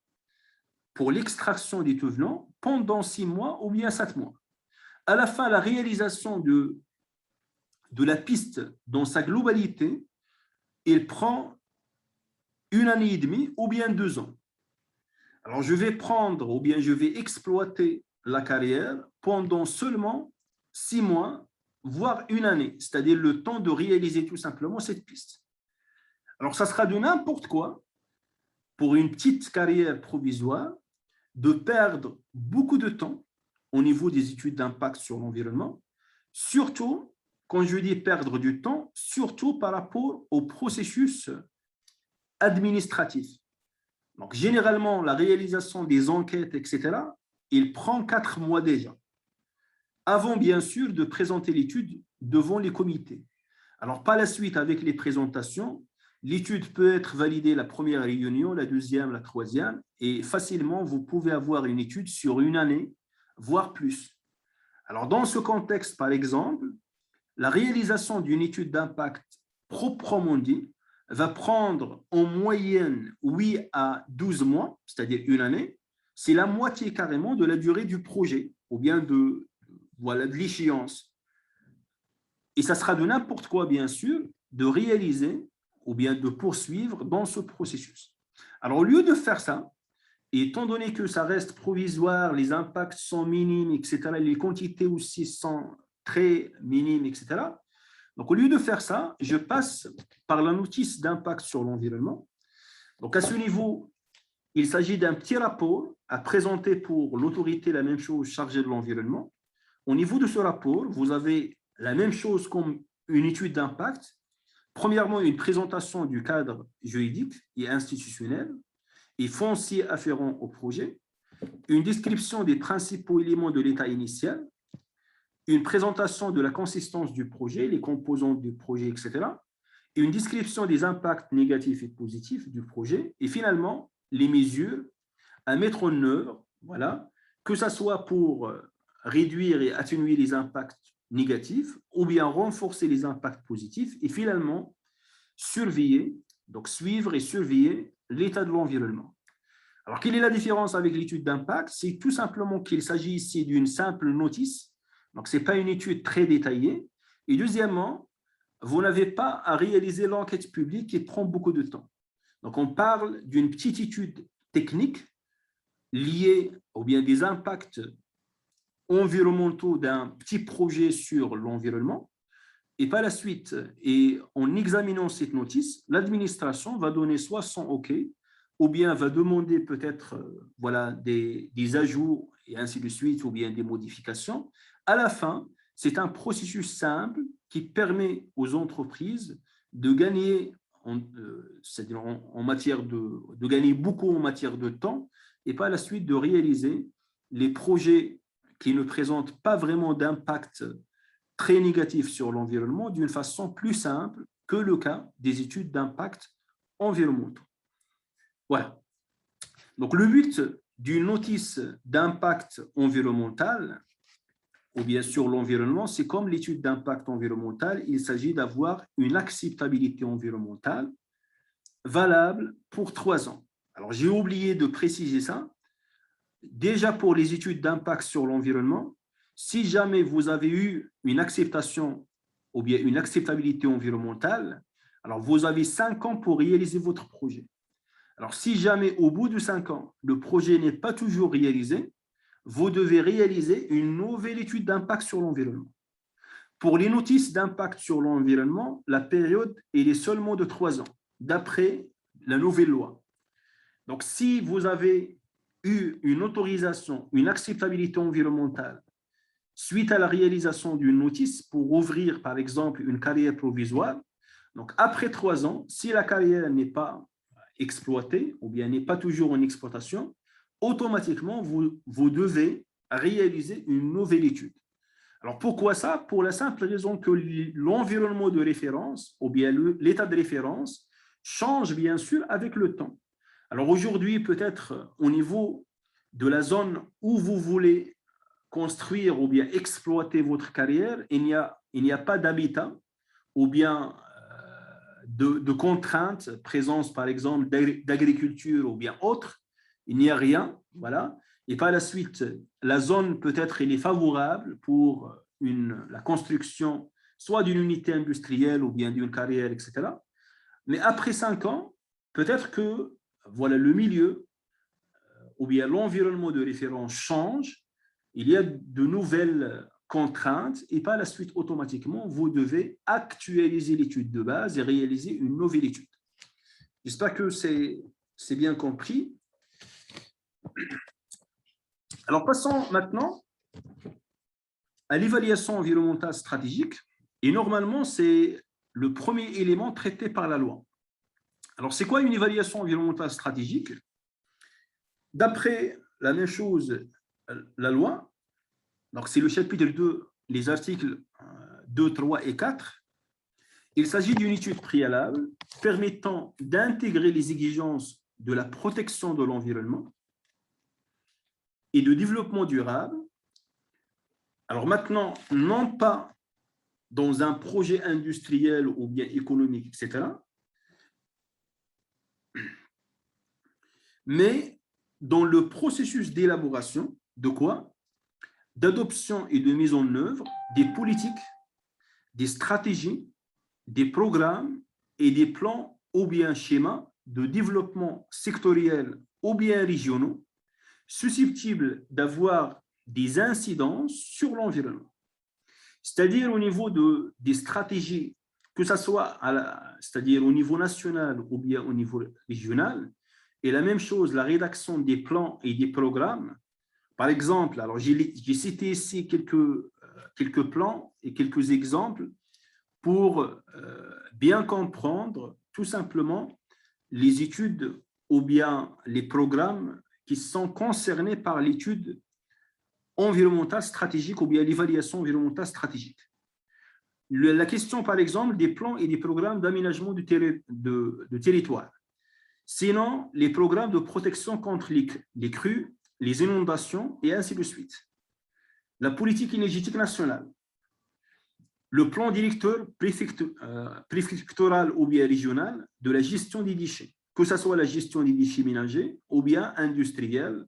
pour l'extraction des tout venants pendant 6 mois ou bien 7 mois. À la fin, la réalisation de la piste dans sa globalité, il prend 1 année et demie ou bien 2 ans. Alors, je vais prendre ou bien je vais exploiter la carrière pendant seulement 6 mois, voire 1 année, c'est-à-dire le temps de réaliser tout simplement cette piste. Alors, ça sera de n'importe quoi pour une petite carrière provisoire de perdre beaucoup de temps au niveau des études d'impact sur l'environnement, surtout, quand je dis perdre du temps, surtout par rapport au processus administratif. Donc, généralement, la réalisation des enquêtes, etc., il prend 4 mois déjà, avant, bien sûr, de présenter l'étude devant les comités. Alors, par la suite, avec les présentations, l'étude peut être validée la première réunion, la deuxième, la troisième, et facilement, vous pouvez avoir une étude sur 1 année, voire plus. Alors, dans ce contexte, par exemple, la réalisation d'une étude d'impact proprement dit va prendre en moyenne 8 à 12 mois, c'est-à-dire 1 année. C'est la moitié carrément de la durée du projet ou bien de l'échéance. Et ça sera de n'importe quoi, bien sûr, de réaliser ou bien de poursuivre dans ce processus. Alors, au lieu de faire ça, étant donné que ça reste provisoire, les impacts sont minimes, etc., les quantités aussi sont très minimes, etc., donc, au lieu de faire ça, je passe par la notice d'impact sur l'environnement. Donc, à ce niveau, il s'agit d'un petit rapport à présenter pour l'autorité, la même chose chargée de l'environnement. Au niveau de ce rapport, vous avez la même chose comme une étude d'impact. Premièrement, une présentation du cadre juridique et institutionnel et foncier afférent au projet, une description des principaux éléments de l'état initial, une présentation de la consistance du projet, les composantes du projet, etc., une description des impacts négatifs et positifs du projet, et finalement, les mesures à mettre en œuvre, voilà, que ce soit pour réduire et atténuer les impacts négatifs ou bien renforcer les impacts positifs, et finalement, surveiller, donc suivre et surveiller l'état de l'environnement. Alors, quelle est la différence avec l'étude d'impact? C'est tout simplement qu'il s'agit ici d'une simple notice. Donc, ce n'est pas une étude très détaillée. Et deuxièmement, vous n'avez pas à réaliser l'enquête publique qui prend beaucoup de temps. Donc, on parle d'une petite étude technique liée ou bien des impacts environnementaux d'un petit projet sur l'environnement. Et par la suite, et en examinant cette notice, l'administration va donner soit son OK, ou bien va demander peut-être des ajouts et ainsi de suite, ou bien des modifications. À la fin, c'est un processus simple qui permet aux entreprises de gagner c'est-à-dire en matière de gagner beaucoup en matière de temps, et par la suite de réaliser les projets qui ne présentent pas vraiment d'impact très négatif sur l'environnement d'une façon plus simple que le cas des études d'impact environnementaux. Voilà. Donc, le but d'une notice d'impact environnemental ou bien sur l'environnement, c'est comme l'étude d'impact environnemental, il s'agit d'avoir une acceptabilité environnementale valable pour 3 ans. Alors, j'ai oublié de préciser ça. Déjà pour les études d'impact sur l'environnement, si jamais vous avez eu une acceptation ou bien une acceptabilité environnementale, alors vous avez 5 ans pour réaliser votre projet. Alors, si jamais au bout de 5 ans, le projet n'est pas toujours réalisé, vous devez réaliser une nouvelle étude d'impact sur l'environnement. Pour les notices d'impact sur l'environnement, la période est seulement de 3 ans, d'après la nouvelle loi. Donc, si vous avez eu une autorisation, une acceptabilité environnementale suite à la réalisation d'une notice pour ouvrir, par exemple, une carrière provisoire, donc après 3 ans, si la carrière n'est pas exploitée ou bien n'est pas toujours en exploitation, automatiquement, vous devez réaliser une nouvelle étude. Alors, pourquoi ça? Pour la simple raison que l'environnement de référence ou bien l'état de référence change bien sûr avec le temps. Alors, aujourd'hui, peut-être au niveau de la zone où vous voulez construire ou bien exploiter votre carrière, il n'y a pas d'habitat ou bien de contraintes, présence par exemple d'agriculture ou bien autre, il n'y a rien, voilà. Et par la suite, la zone peut-être elle est favorable pour la construction soit d'une unité industrielle ou bien d'une carrière, etc. Mais après 5 ans, peut-être que voilà, le milieu ou bien l'environnement de référence change, il y a de nouvelles contraintes et par la suite, automatiquement, vous devez actualiser l'étude de base et réaliser une nouvelle étude. J'espère que c'est bien compris. Alors, passons maintenant à l'évaluation environnementale stratégique. Et normalement, c'est le premier élément traité par la loi. Alors, c'est quoi une évaluation environnementale stratégique? D'après la même chose, la loi, donc c'est le chapitre 2, les articles 2, 3 et 4, il s'agit d'une étude préalable permettant d'intégrer les exigences de la protection de l'environnement et de développement durable. Alors maintenant, non pas dans un projet industriel ou bien économique, etc., mais dans le processus d'élaboration de quoi? D'adoption et de mise en œuvre des politiques, des stratégies, des programmes et des plans ou bien schémas de développement sectoriel ou bien régionaux susceptibles d'avoir des incidences sur l'environnement. C'est-à-dire au niveau des stratégies, que ce soit c'est-à-dire au niveau national ou bien au niveau régional, et la même chose, la rédaction des plans et des programmes. Par exemple, alors j'ai cité ici quelques plans et quelques exemples pour bien comprendre tout simplement les études ou bien les programmes qui sont concernés par l'étude environnementale stratégique ou bien l'évaluation environnementale stratégique. La question, par exemple, des plans et des programmes d'aménagement de territoire. Sinon, les programmes de protection contre les crues, les inondations et ainsi de suite. La politique énergétique nationale. Le plan directeur préfectoral ou bien régional de la gestion des déchets, que ce soit la gestion des déchets ménagers ou bien industriels,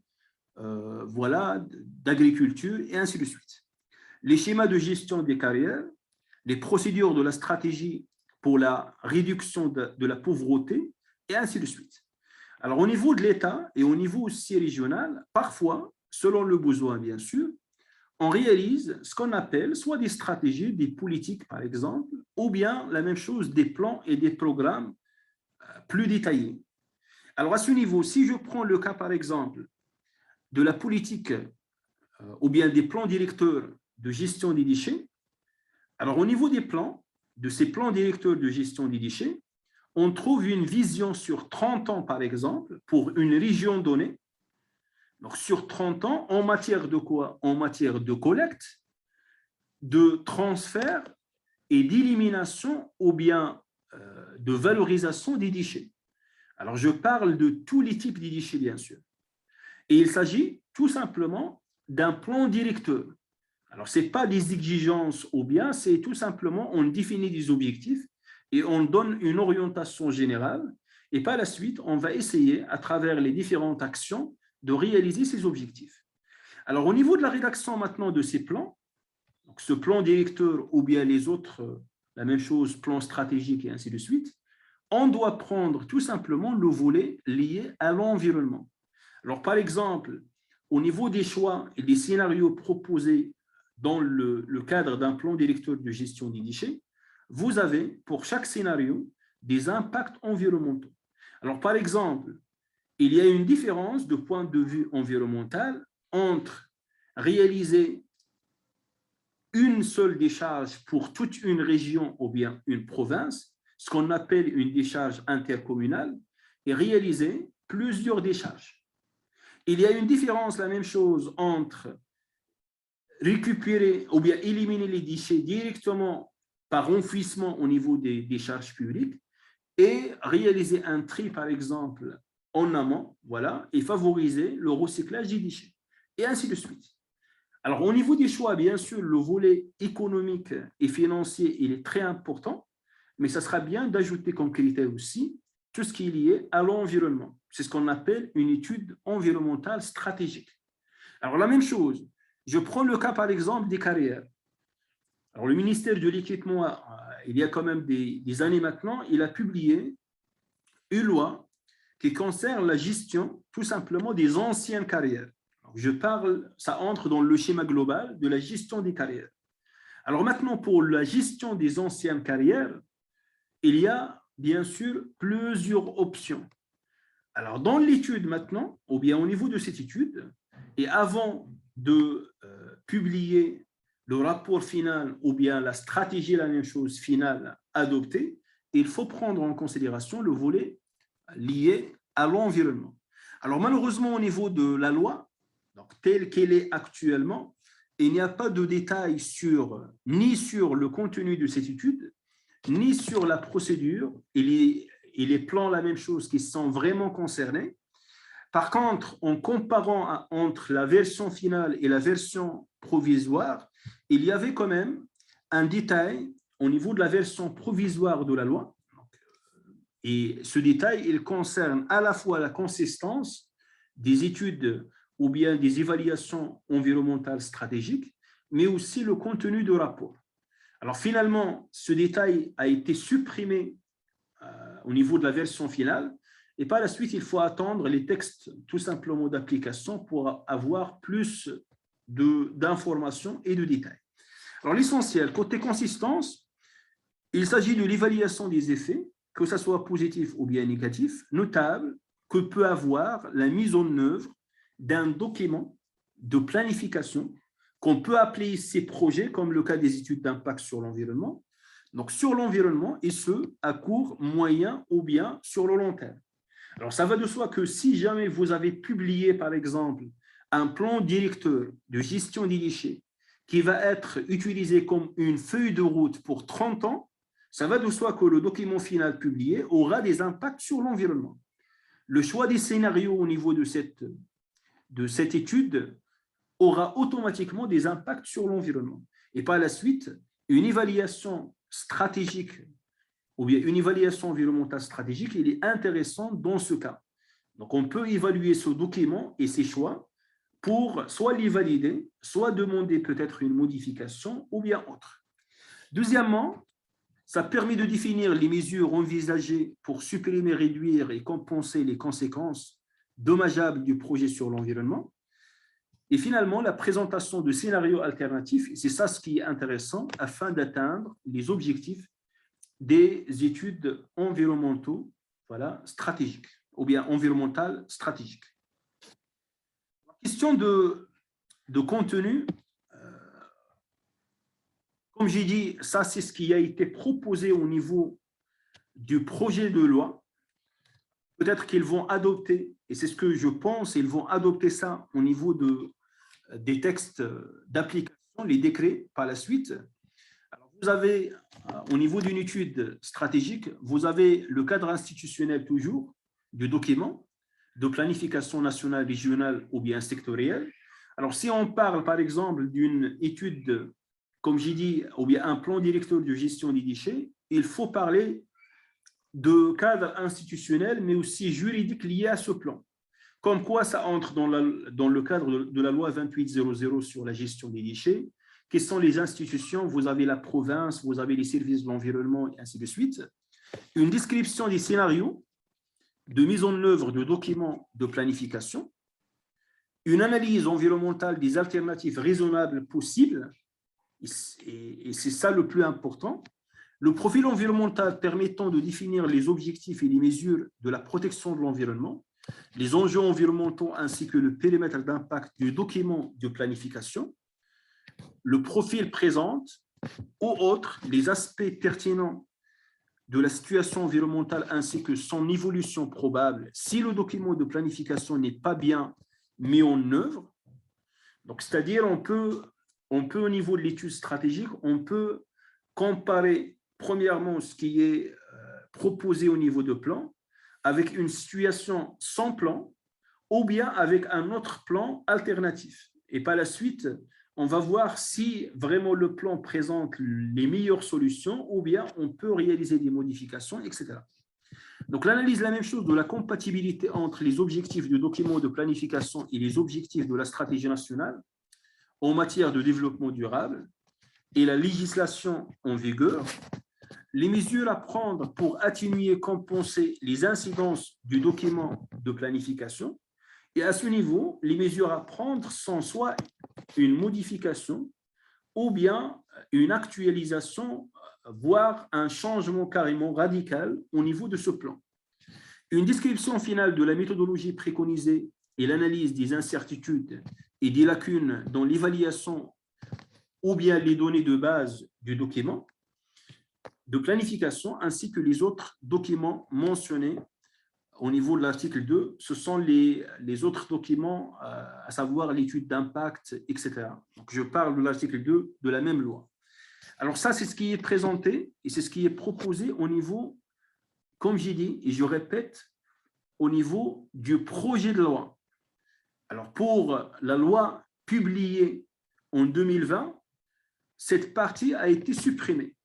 voilà, d'agriculture et ainsi de suite. Les schémas de gestion des carrières, les procédures de la stratégie pour la réduction de la pauvreté et ainsi de suite. Alors, au niveau de l'État et au niveau aussi régional, parfois, selon le besoin, bien sûr, on réalise ce qu'on appelle soit des stratégies, des politiques, par exemple, ou bien la même chose, des plans et des programmes plus détaillés. Alors, à ce niveau, si je prends le cas, par exemple, de la politique ou bien des plans directeurs de gestion des déchets, alors au niveau des plans, de ces plans directeurs de gestion des déchets, on trouve une vision sur 30 ans, par exemple, pour une région donnée. Donc, sur 30 ans, en matière de quoi? En matière de collecte, de transfert et d'élimination ou bien de valorisation des déchets. Alors, je parle de tous les types de déchets, bien sûr. Et il s'agit tout simplement d'un plan directeur. Alors, ce n'est pas des exigences ou bien, c'est tout simplement, on définit des objectifs et on donne une orientation générale. Et par la suite, on va essayer, à travers les différentes actions, de réaliser ces objectifs. Alors, au niveau de la rédaction maintenant de ces plans, donc ce plan directeur ou bien les autres, la même chose, plan stratégique et ainsi de suite, on doit prendre tout simplement le volet lié à l'environnement. Alors, par exemple, au niveau des choix et des scénarios proposés dans le cadre d'un plan directeur de gestion des déchets, vous avez pour chaque scénario des impacts environnementaux. Alors, par exemple, il y a une différence de point de vue environnemental entre réaliser une seule décharge pour toute une région ou bien une province, ce qu'on appelle une décharge intercommunale, et réaliser plusieurs décharges. Il y a une différence, la même chose, entre récupérer ou bien éliminer les déchets directement par enfouissement au niveau des décharges publiques et réaliser un tri, par exemple, en amont, voilà, et favoriser le recyclage des déchets, et ainsi de suite. Alors, au niveau des choix, bien sûr, le volet économique et financier, il est très important, mais ça sera bien d'ajouter comme critère aussi tout ce qui est lié à l'environnement. C'est ce qu'on appelle une étude environnementale stratégique. Alors, la même chose, je prends le cas, par exemple, des carrières. Alors, le ministère de l'Équipement, il y a quand même des années maintenant, il a publié une loi qui concerne la gestion, tout simplement, des anciennes carrières. Je parle, ça entre dans le schéma global de la gestion des carrières. Alors maintenant, pour la gestion des anciennes carrières, il y a bien sûr plusieurs options. Alors dans l'étude maintenant, ou bien au niveau de cette étude, et avant de publier le rapport final ou bien la stratégie, la même chose finale adoptée, il faut prendre en considération le volet lié à l'environnement. Alors malheureusement, au niveau de la loi, donc, telle qu'elle est actuellement, il n'y a pas de détails ni sur le contenu de cette étude, ni sur la procédure et les plans, la même chose, qui sont vraiment concernés. Par contre, en comparant entre la version finale et la version provisoire, il y avait quand même un détail au niveau de la version provisoire de la loi. Et ce détail, il concerne à la fois la consistance des études ou bien des évaluations environnementales stratégiques, mais aussi le contenu du rapport. Alors finalement, ce détail a été supprimé au niveau de la version finale, et par la suite, il faut attendre les textes tout simplement d'application pour avoir plus d'informations et de détails. Alors l'essentiel, côté consistance, il s'agit de l'évaluation des effets, que ce soit positif ou bien négatif, notable que peut avoir la mise en œuvre d'un document de planification qu'on peut appeler ces projets, comme le cas des études d'impact sur l'environnement, donc sur l'environnement, et ce, à court, moyen ou bien sur le long terme. Alors, ça va de soi que si jamais vous avez publié, par exemple, un plan directeur de gestion des déchets qui va être utilisé comme une feuille de route pour 30 ans, ça va de soi que le document final publié aura des impacts sur l'environnement. Le choix des scénarios au niveau de cette étude aura automatiquement des impacts sur l'environnement. Et par la suite, une évaluation stratégique ou bien une évaluation environnementale stratégique, il est intéressant dans ce cas. Donc, on peut évaluer ce document et ses choix pour soit les valider, soit demander peut-être une modification ou bien autre. Deuxièmement, ça permet de définir les mesures envisagées pour supprimer, réduire et compenser les conséquences dommageables du projet sur l'environnement. Et finalement, la présentation de scénarios alternatifs, c'est ça ce qui est intéressant, afin d'atteindre les objectifs des études environnementaux, voilà, stratégiques, ou bien environnementales stratégiques. Question de contenu, comme j'ai dit, ça c'est ce qui a été proposé au niveau du projet de loi, peut-être qu'ils vont adopter, et c'est ce que je pense, ils vont adopter ça au niveau des textes d'application, les décrets par la suite. Alors, vous avez, au niveau d'une étude stratégique, vous avez le cadre institutionnel toujours du document de planification nationale, régionale ou bien sectorielle. Alors, si on parle, par exemple, d'une étude, comme j'ai dit, ou bien un plan directeur de gestion des déchets, il faut parler de cadre institutionnel, mais aussi juridique lié à ce plan. Comme quoi ça entre dans le cadre de la loi 2800 sur la gestion des déchets. Quelles sont les institutions? Vous avez la province, vous avez les services de l'environnement, et ainsi de suite. Une description des scénarios de mise en œuvre de documents de planification, une analyse environnementale des alternatives raisonnables possibles, et c'est ça le plus important, le profil environnemental permettant de définir les objectifs et les mesures de la protection de l'environnement, les enjeux environnementaux ainsi que le périmètre d'impact du document de planification, le profil présente ou autres les aspects pertinents de la situation environnementale ainsi que son évolution probable si le document de planification n'est pas bien mis en œuvre. Donc, c'est-à-dire, on peut au niveau de l'étude stratégique, on peut comparer premièrement ce qui est proposé au niveau de plan avec une situation sans plan ou bien avec un autre plan alternatif. Et par la suite, on va voir si vraiment le plan présente les meilleures solutions ou bien on peut réaliser des modifications, etc. Donc, l'analyse, la même chose, de la compatibilité entre les objectifs du document de planification et les objectifs de la stratégie nationale en matière de développement durable et la législation en vigueur, les mesures à prendre pour atténuer et compenser les incidences du document de planification. Et à ce niveau, les mesures à prendre sont soit une modification ou bien une actualisation, voire un changement carrément radical au niveau de ce plan. Une description finale de la méthodologie préconisée et l'analyse des incertitudes et des lacunes dans l'évaluation ou bien les données de base du document de planification ainsi que les autres documents mentionnés au niveau de l'article 2, ce sont les autres documents, à savoir l'étude d'impact, etc. Donc, je parle de l'article 2 de la même loi. Alors ça, c'est ce qui est présenté et c'est ce qui est proposé au niveau, comme j'ai dit, et je répète, au niveau du projet de loi. Alors, pour la loi publiée en 2020, cette partie a été supprimée.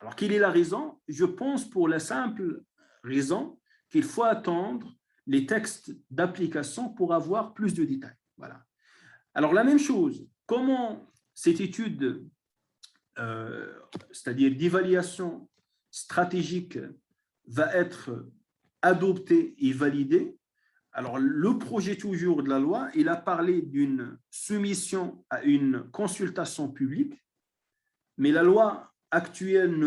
Alors, quelle est la raison? Je pense pour la simple raison qu'il faut attendre les textes d'application pour avoir plus de détails. Voilà. Alors, la même chose, comment cette étude, c'est-à-dire d'évaluation stratégique, va être adoptée et validée? Alors, le projet toujours de la loi, il a parlé d'une soumission à une consultation publique, mais la loi actuelle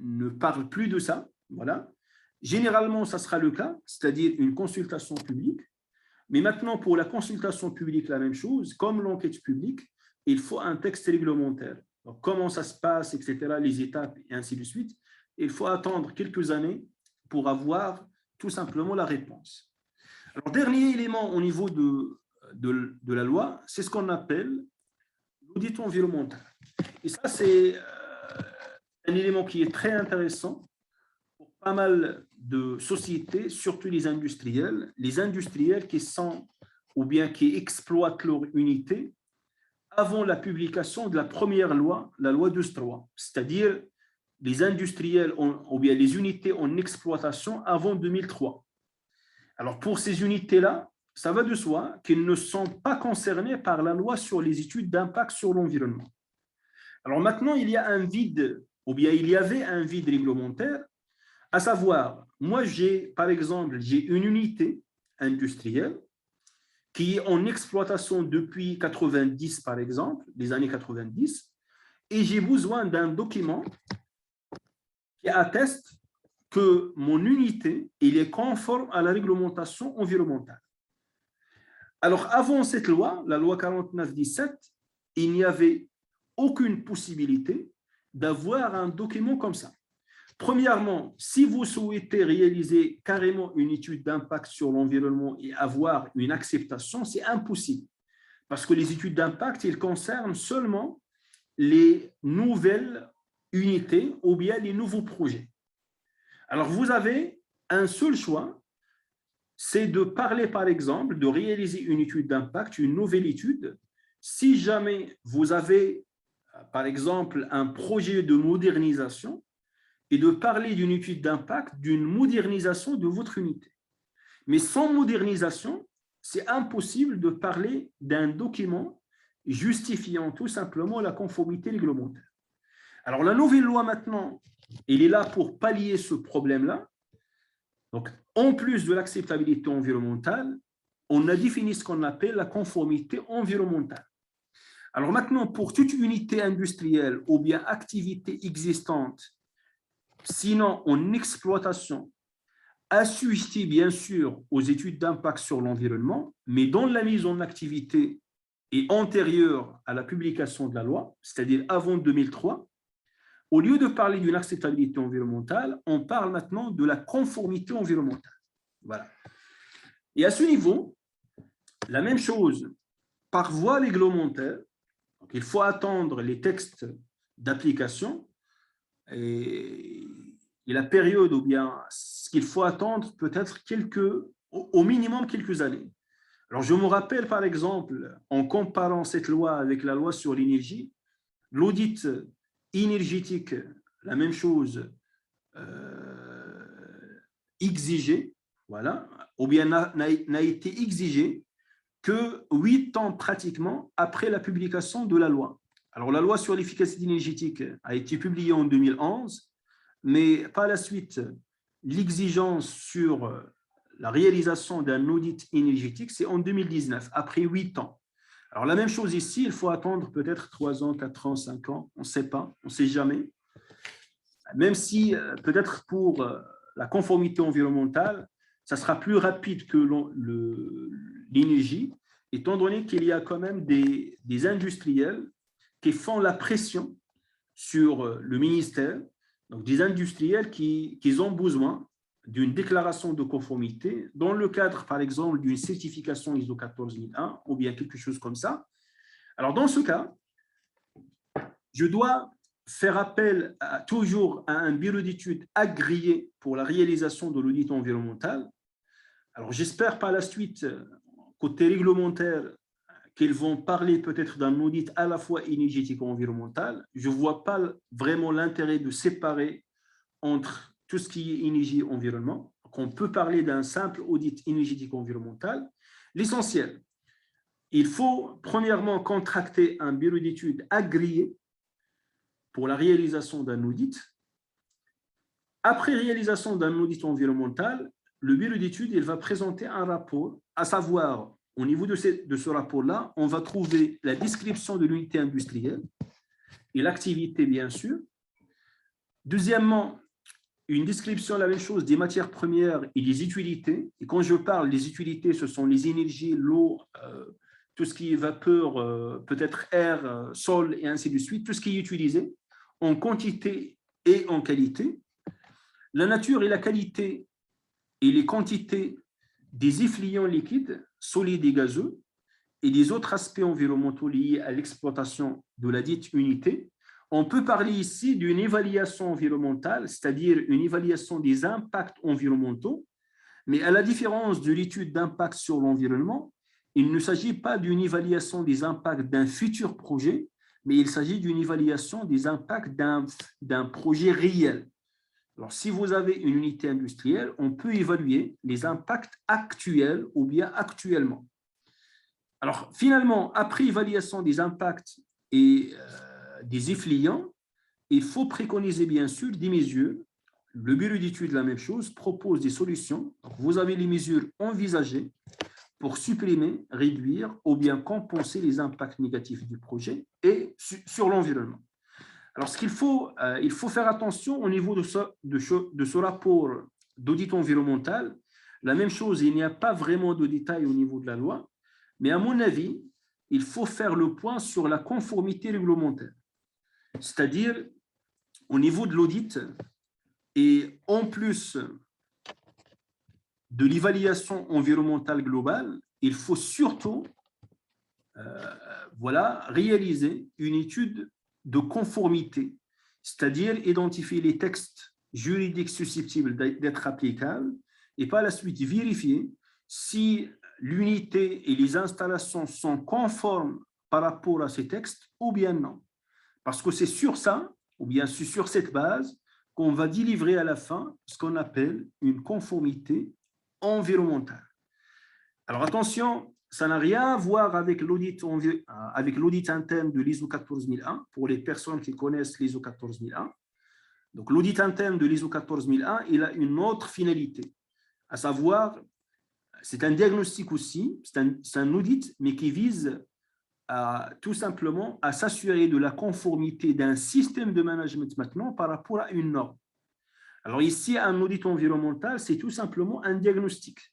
ne parle plus de ça. Voilà. Généralement, ça sera le cas, c'est-à-dire une consultation publique. Mais maintenant, pour la consultation publique, la même chose, comme l'enquête publique, il faut un texte réglementaire. Donc, comment ça se passe, etc., les étapes, et ainsi de suite. Il faut attendre quelques années pour avoir tout simplement la réponse. Alors, dernier élément au niveau de la loi, c'est ce qu'on appelle l'audit environnemental. Et ça, c'est un élément qui est très intéressant pour pas mal de sociétés, surtout les industriels qui sont ou bien qui exploitent leur unité avant la publication de la première loi, la loi 2.3, c'est-à-dire les industriels ou bien les unités en exploitation avant 2003. Alors, pour ces unités-là, ça va de soi qu'ils ne sont pas concernés par la loi sur les études d'impact sur l'environnement. Alors maintenant, il y a un vide, ou bien il y avait un vide réglementaire, à savoir, moi, par exemple, j'ai une unité industrielle qui est en exploitation depuis 90, par exemple, les années 90, et j'ai besoin d'un document qui atteste que mon unité il est conforme à la réglementation environnementale. Alors, avant cette loi, la loi 49-17, il n'y avait aucune possibilité d'avoir un document comme ça. Premièrement, si vous souhaitez réaliser carrément une étude d'impact sur l'environnement et avoir une acceptation, c'est impossible. Parce que les études d'impact, elles concernent seulement les nouvelles unités ou bien les nouveaux projets. Alors, vous avez un seul choix, c'est de parler, par exemple, de réaliser une étude d'impact, une nouvelle étude, si jamais vous avez, par exemple, un projet de modernisation et de parler d'une étude d'impact, d'une modernisation de votre unité. Mais sans modernisation, c'est impossible de parler d'un document justifiant tout simplement la conformité réglementaire. Alors, la nouvelle loi maintenant, elle est là pour pallier ce problème-là. Donc, en plus de l'acceptabilité environnementale, on a défini ce qu'on appelle la conformité environnementale. Alors maintenant, pour toute unité industrielle ou bien activité existante, sinon en exploitation, assujettie bien sûr aux études d'impact sur l'environnement, mais dont la mise en activité est antérieure à la publication de la loi, c'est-à-dire avant 2003, au lieu de parler d'une acceptabilité environnementale, on parle maintenant de la conformité environnementale. Voilà. Et à ce niveau, la même chose, par voie réglementaire, donc il faut attendre les textes d'application et la période ou bien ce qu'il faut attendre peut-être au minimum quelques années. Alors je me rappelle par exemple, en comparant cette loi avec la loi sur l'énergie, l'audit énergétique, la même chose, exigé, voilà, ou bien n'a été exigé que 8 ans pratiquement après la publication de la loi. Alors la loi sur l'efficacité énergétique a été publiée en 2011, mais par la suite, l'exigence sur la réalisation d'un audit énergétique, c'est en 2019, après 8 ans. Alors, la même chose ici, il faut attendre peut-être 3 ans, 4 ans, 5 ans, on ne sait pas, on ne sait jamais. Même si peut-être pour la conformité environnementale, ça sera plus rapide que l'énergie, étant donné qu'il y a quand même des industriels qui font la pression sur le ministère, donc des industriels qui ont besoin d'une déclaration de conformité dans le cadre, par exemple, d'une certification ISO 14001 ou bien quelque chose comme ça. Alors, dans ce cas, je dois faire appel toujours à un bureau d'études agréé pour la réalisation de l'audit environnemental. Alors, j'espère par la suite, côté réglementaire, qu'ils vont parler peut-être d'un audit à la fois énergétique et environnemental. Je ne vois pas vraiment l'intérêt de séparer entre tout ce qui est énergie et environnement. On peut parler d'un simple audit énergétique-environnemental. L'essentiel, il faut premièrement contracter un bureau d'études agréé pour la réalisation d'un audit. Après réalisation d'un audit environnemental, le bureau d'études il va présenter un rapport, à savoir, au niveau de ce rapport-là, on va trouver la description de l'unité industrielle et l'activité, bien sûr. Deuxièmement, une description, la même chose, des matières premières et des utilités. Et quand je parle des utilités, ce sont les énergies, l'eau, tout ce qui est vapeur, peut-être air, sol et ainsi de suite, tout ce qui est utilisé en quantité et en qualité. La nature et la qualité et les quantités des effluents liquides, solides et gazeux, et des autres aspects environnementaux liés à l'exploitation de la dite unité. On peut parler ici d'une évaluation environnementale, c'est-à-dire une évaluation des impacts environnementaux, mais à la différence de l'étude d'impact sur l'environnement, il ne s'agit pas d'une évaluation des impacts d'un futur projet, mais il s'agit d'une évaluation des impacts d'un projet réel. Alors, si vous avez une unité industrielle, on peut évaluer les impacts actuels ou bien actuellement. Alors, finalement, après évaluation des impacts et des effluents, il faut préconiser bien sûr des mesures. Le bureau d'études, la même chose, propose des solutions. Donc, vous avez les mesures envisagées pour supprimer, réduire ou bien compenser les impacts négatifs du projet et sur l'environnement. Alors, il faut faire attention au niveau de ce rapport d'audit environnemental. La même chose, il n'y a pas vraiment de détails au niveau de la loi, mais à mon avis, il faut faire le point sur la conformité réglementaire. C'est-à-dire, au niveau de l'audit, Et en plus de l'évaluation environnementale globale, il faut surtout réaliser une étude de conformité, c'est-à-dire identifier les textes juridiques susceptibles d'être applicables et par la suite vérifier si l'unité et les installations sont conformes par rapport à ces textes ou bien non. Parce que c'est sur ça, ou bien c'est sur cette base, qu'on va délivrer à la fin ce qu'on appelle une conformité environnementale. Alors attention, ça n'a rien à voir avec l'audit interne de l'ISO 14001 pour les personnes qui connaissent l'ISO 14001. Donc l'audit interne de l'ISO 14001, il a une autre finalité, à savoir, c'est un diagnostic aussi, c'est un audit, mais qui vise tout simplement à s'assurer de la conformité d'un système de management maintenant par rapport à une norme. Alors ici, un audit environnemental, c'est tout simplement un diagnostic.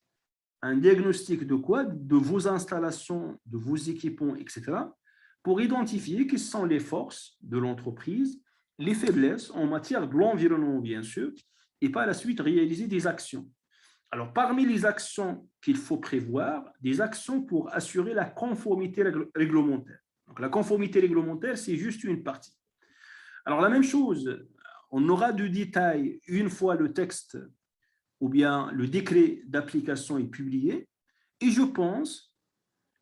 Un diagnostic de quoi? De vos installations, de vos équipements, etc., pour identifier quelles sont les forces de l'entreprise, les faiblesses en matière de l'environnement, bien sûr, et par la suite réaliser des actions. Alors, parmi les actions qu'il faut prévoir, des actions pour assurer la conformité réglementaire. Donc, la conformité réglementaire, c'est juste une partie. Alors, la même chose, on aura du détail une fois le texte ou bien le décret d'application est publié. Et je pense,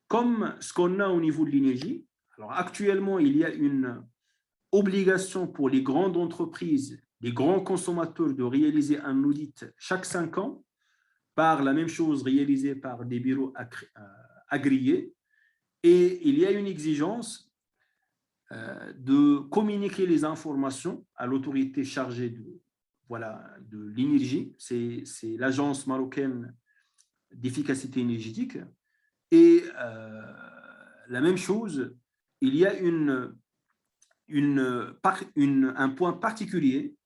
comme ce qu'on a au niveau de l'énergie, alors actuellement, il y a une obligation pour les grandes entreprises, les grands consommateurs de réaliser un audit chaque 5 ans, par la même chose réalisée par des bureaux agréés. Et il y a une exigence de communiquer les informations à l'autorité chargée de l'énergie, c'est l'agence marocaine d'efficacité énergétique. Et la même chose, il y a un point particulier,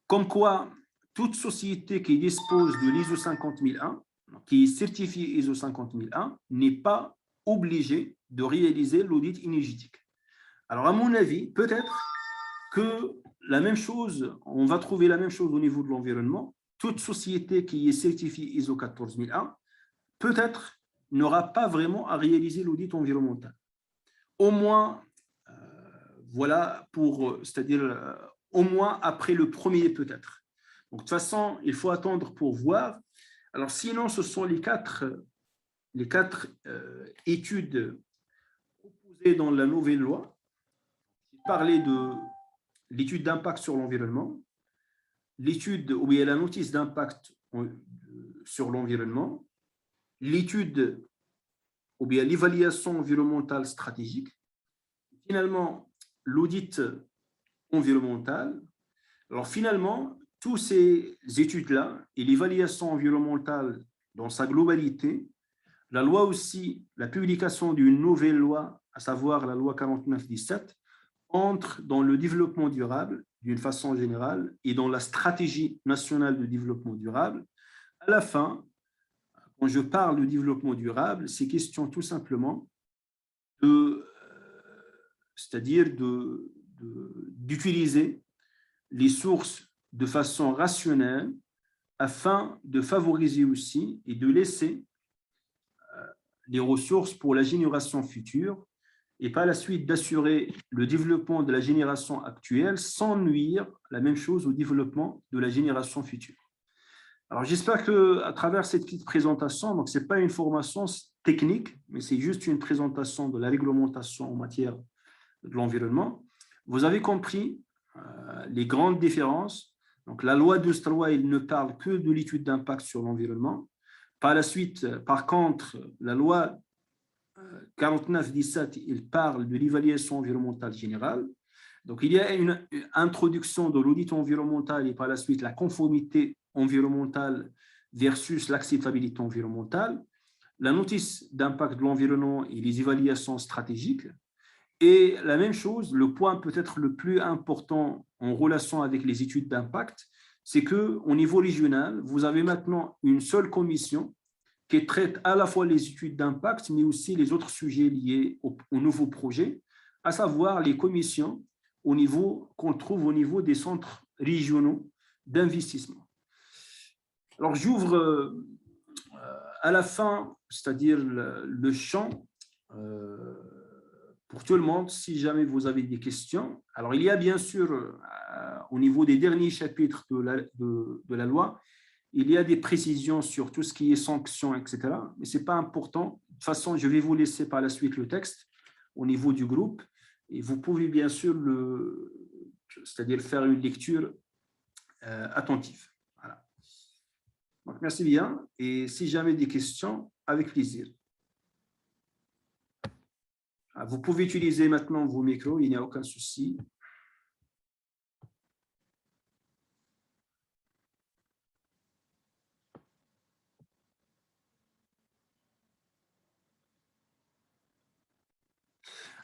comme quoi toute société qui dispose de l'ISO 50001, qui est certifiée ISO 50001, n'est pas obligée de réaliser l'audit énergétique. Alors, à mon avis, peut-être que la même chose, on va trouver la même chose au niveau de l'environnement. Toute société qui est certifiée ISO 14001, peut-être n'aura pas vraiment à réaliser l'audit environnemental. Au moins, c'est-à-dire au moins après le premier peut-être. Donc, de toute façon, il faut attendre pour voir. Alors, sinon, ce sont les quatre études proposées dans la nouvelle loi. Parler de l'étude d'impact sur l'environnement, l'étude ou bien la notice d'impact sur l'environnement, l'étude ou bien l'évaluation environnementale stratégique, finalement l'audit environnemental. Alors finalement, toutes ces études-là et l'évaluation environnementale dans sa globalité, la loi aussi, la publication d'une nouvelle loi, à savoir la loi 49-17, entre dans le développement durable d'une façon générale et dans la stratégie nationale de développement durable. À la fin, quand je parle de développement durable, c'est question tout simplement c'est-à-dire d'utiliser les sources de façon rationnelle afin de favoriser aussi et de laisser les ressources pour la génération future et par la suite d'assurer le développement de la génération actuelle sans nuire la même chose au développement de la génération future. Alors j'espère qu'à travers cette petite présentation, donc ce n'est pas une formation technique, mais c'est juste une présentation de la réglementation en matière de l'environnement, vous avez compris les grandes différences. Donc la loi d'Ostroi, il ne parle que de l'étude d'impact sur l'environnement. Par la suite, par contre, la loi 49-17, il parle de l'évaluation environnementale générale. Donc, il y a une introduction de l'audit environnemental et par la suite la conformité environnementale versus l'acceptabilité environnementale, la notice d'impact de l'environnement et les évaluations stratégiques. Et la même chose, le point peut-être le plus important en relation avec les études d'impact, c'est qu'au niveau régional, vous avez maintenant une seule commission qui traite à la fois les études d'impact, mais aussi les autres sujets liés au nouveau projet, à savoir les commissions qu'on trouve au niveau des centres régionaux d'investissement. Alors, j'ouvre à la fin, c'est-à-dire le champ pour tout le monde, si jamais vous avez des questions. Alors, il y a bien sûr, au niveau des derniers chapitres de la loi, il y a des précisions sur tout ce qui est sanctions, etc. Mais ce n'est pas important. De toute façon, je vais vous laisser par la suite le texte au niveau du groupe. Et vous pouvez bien sûr c'est-à-dire faire une lecture attentive. Voilà. Donc, merci bien. Et si jamais des questions, avec plaisir. Vous pouvez utiliser maintenant vos micros, il n'y a aucun souci.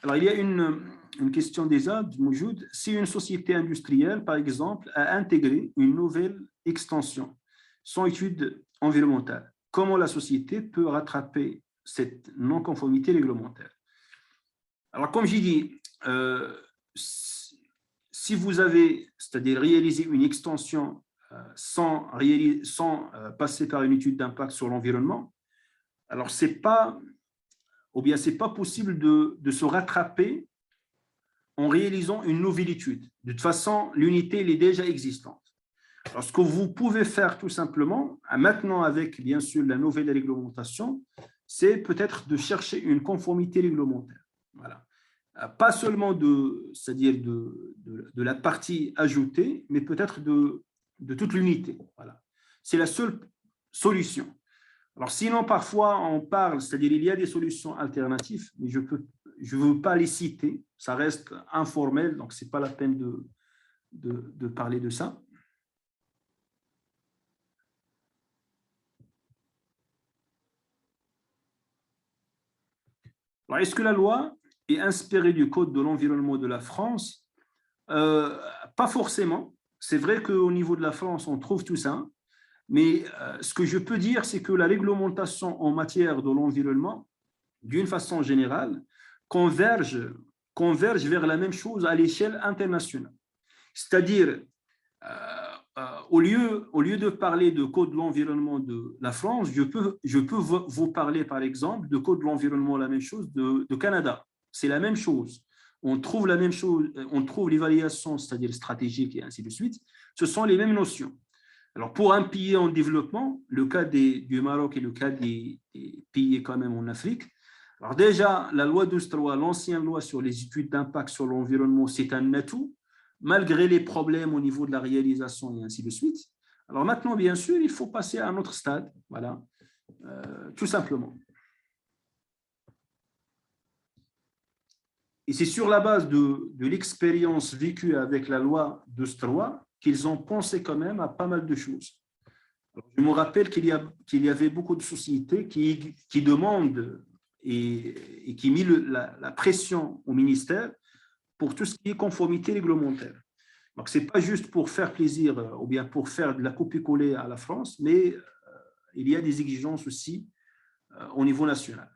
Alors, il y a une question déjà du Moujoud. Si une société industrielle, par exemple, a intégré une nouvelle extension sans étude environnementale, comment la société peut rattraper cette non-conformité réglementaire? Alors, comme j'ai dit, si vous avez, c'est-à-dire réalisé une extension sans passer par une étude d'impact sur l'environnement, alors c'est pas possible de se rattraper en réalisant une nouvelle étude. De toute façon, l'unité elle est déjà existante. Alors, ce que vous pouvez faire tout simplement, maintenant avec bien sûr la nouvelle réglementation, c'est peut-être de chercher une conformité réglementaire. Voilà. Pas seulement c'est-à-dire de la partie ajoutée, mais peut-être de toute l'unité. Voilà. C'est la seule solution. Alors, sinon, parfois, on parle, c'est-à-dire il y a des solutions alternatives, mais je ne veux pas les citer, ça reste informel, donc ce n'est pas la peine de parler de ça. Alors, est-ce que la loi est inspirée du Code de l'environnement de la France? Pas forcément. C'est vrai qu'au niveau de la France, on trouve tout ça. Mais ce que je peux dire, c'est que la réglementation en matière de l'environnement, d'une façon générale, converge vers la même chose à l'échelle internationale. C'est-à-dire, au lieu de parler de code de l'environnement de la France, je peux vous parler, par exemple, de code de l'environnement, la même chose, de Canada. C'est la même chose. On trouve la même chose, on trouve l'évaluation, c'est-à-dire stratégique et ainsi de suite. Ce sont les mêmes notions. Alors, pour un pays en développement, le cas du Maroc et le cas des pays quand même en Afrique, alors déjà, la loi 12.3, l'ancienne loi sur les études d'impact sur l'environnement, c'est un atout, malgré les problèmes au niveau de la réalisation et ainsi de suite. Alors maintenant, bien sûr, il faut passer à un autre stade, voilà, tout simplement. Et c'est sur la base de l'expérience vécue avec la loi 12.3 qu'ils ont pensé quand même à pas mal de choses. Alors, je me rappelle qu'il y avait beaucoup de sociétés qui demandent et qui mis la pression au ministère pour tout ce qui est conformité réglementaire. Donc, ce n'est pas juste pour faire plaisir ou bien pour faire de la copier-coller à la France, mais il y a des exigences aussi au niveau national.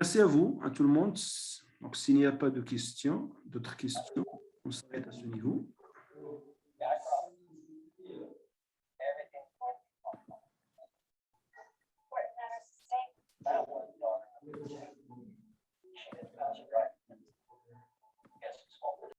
Merci à vous, à tout le monde. Donc, s'il n'y a pas de questions, d'autres questions, on s'arrête à ce niveau.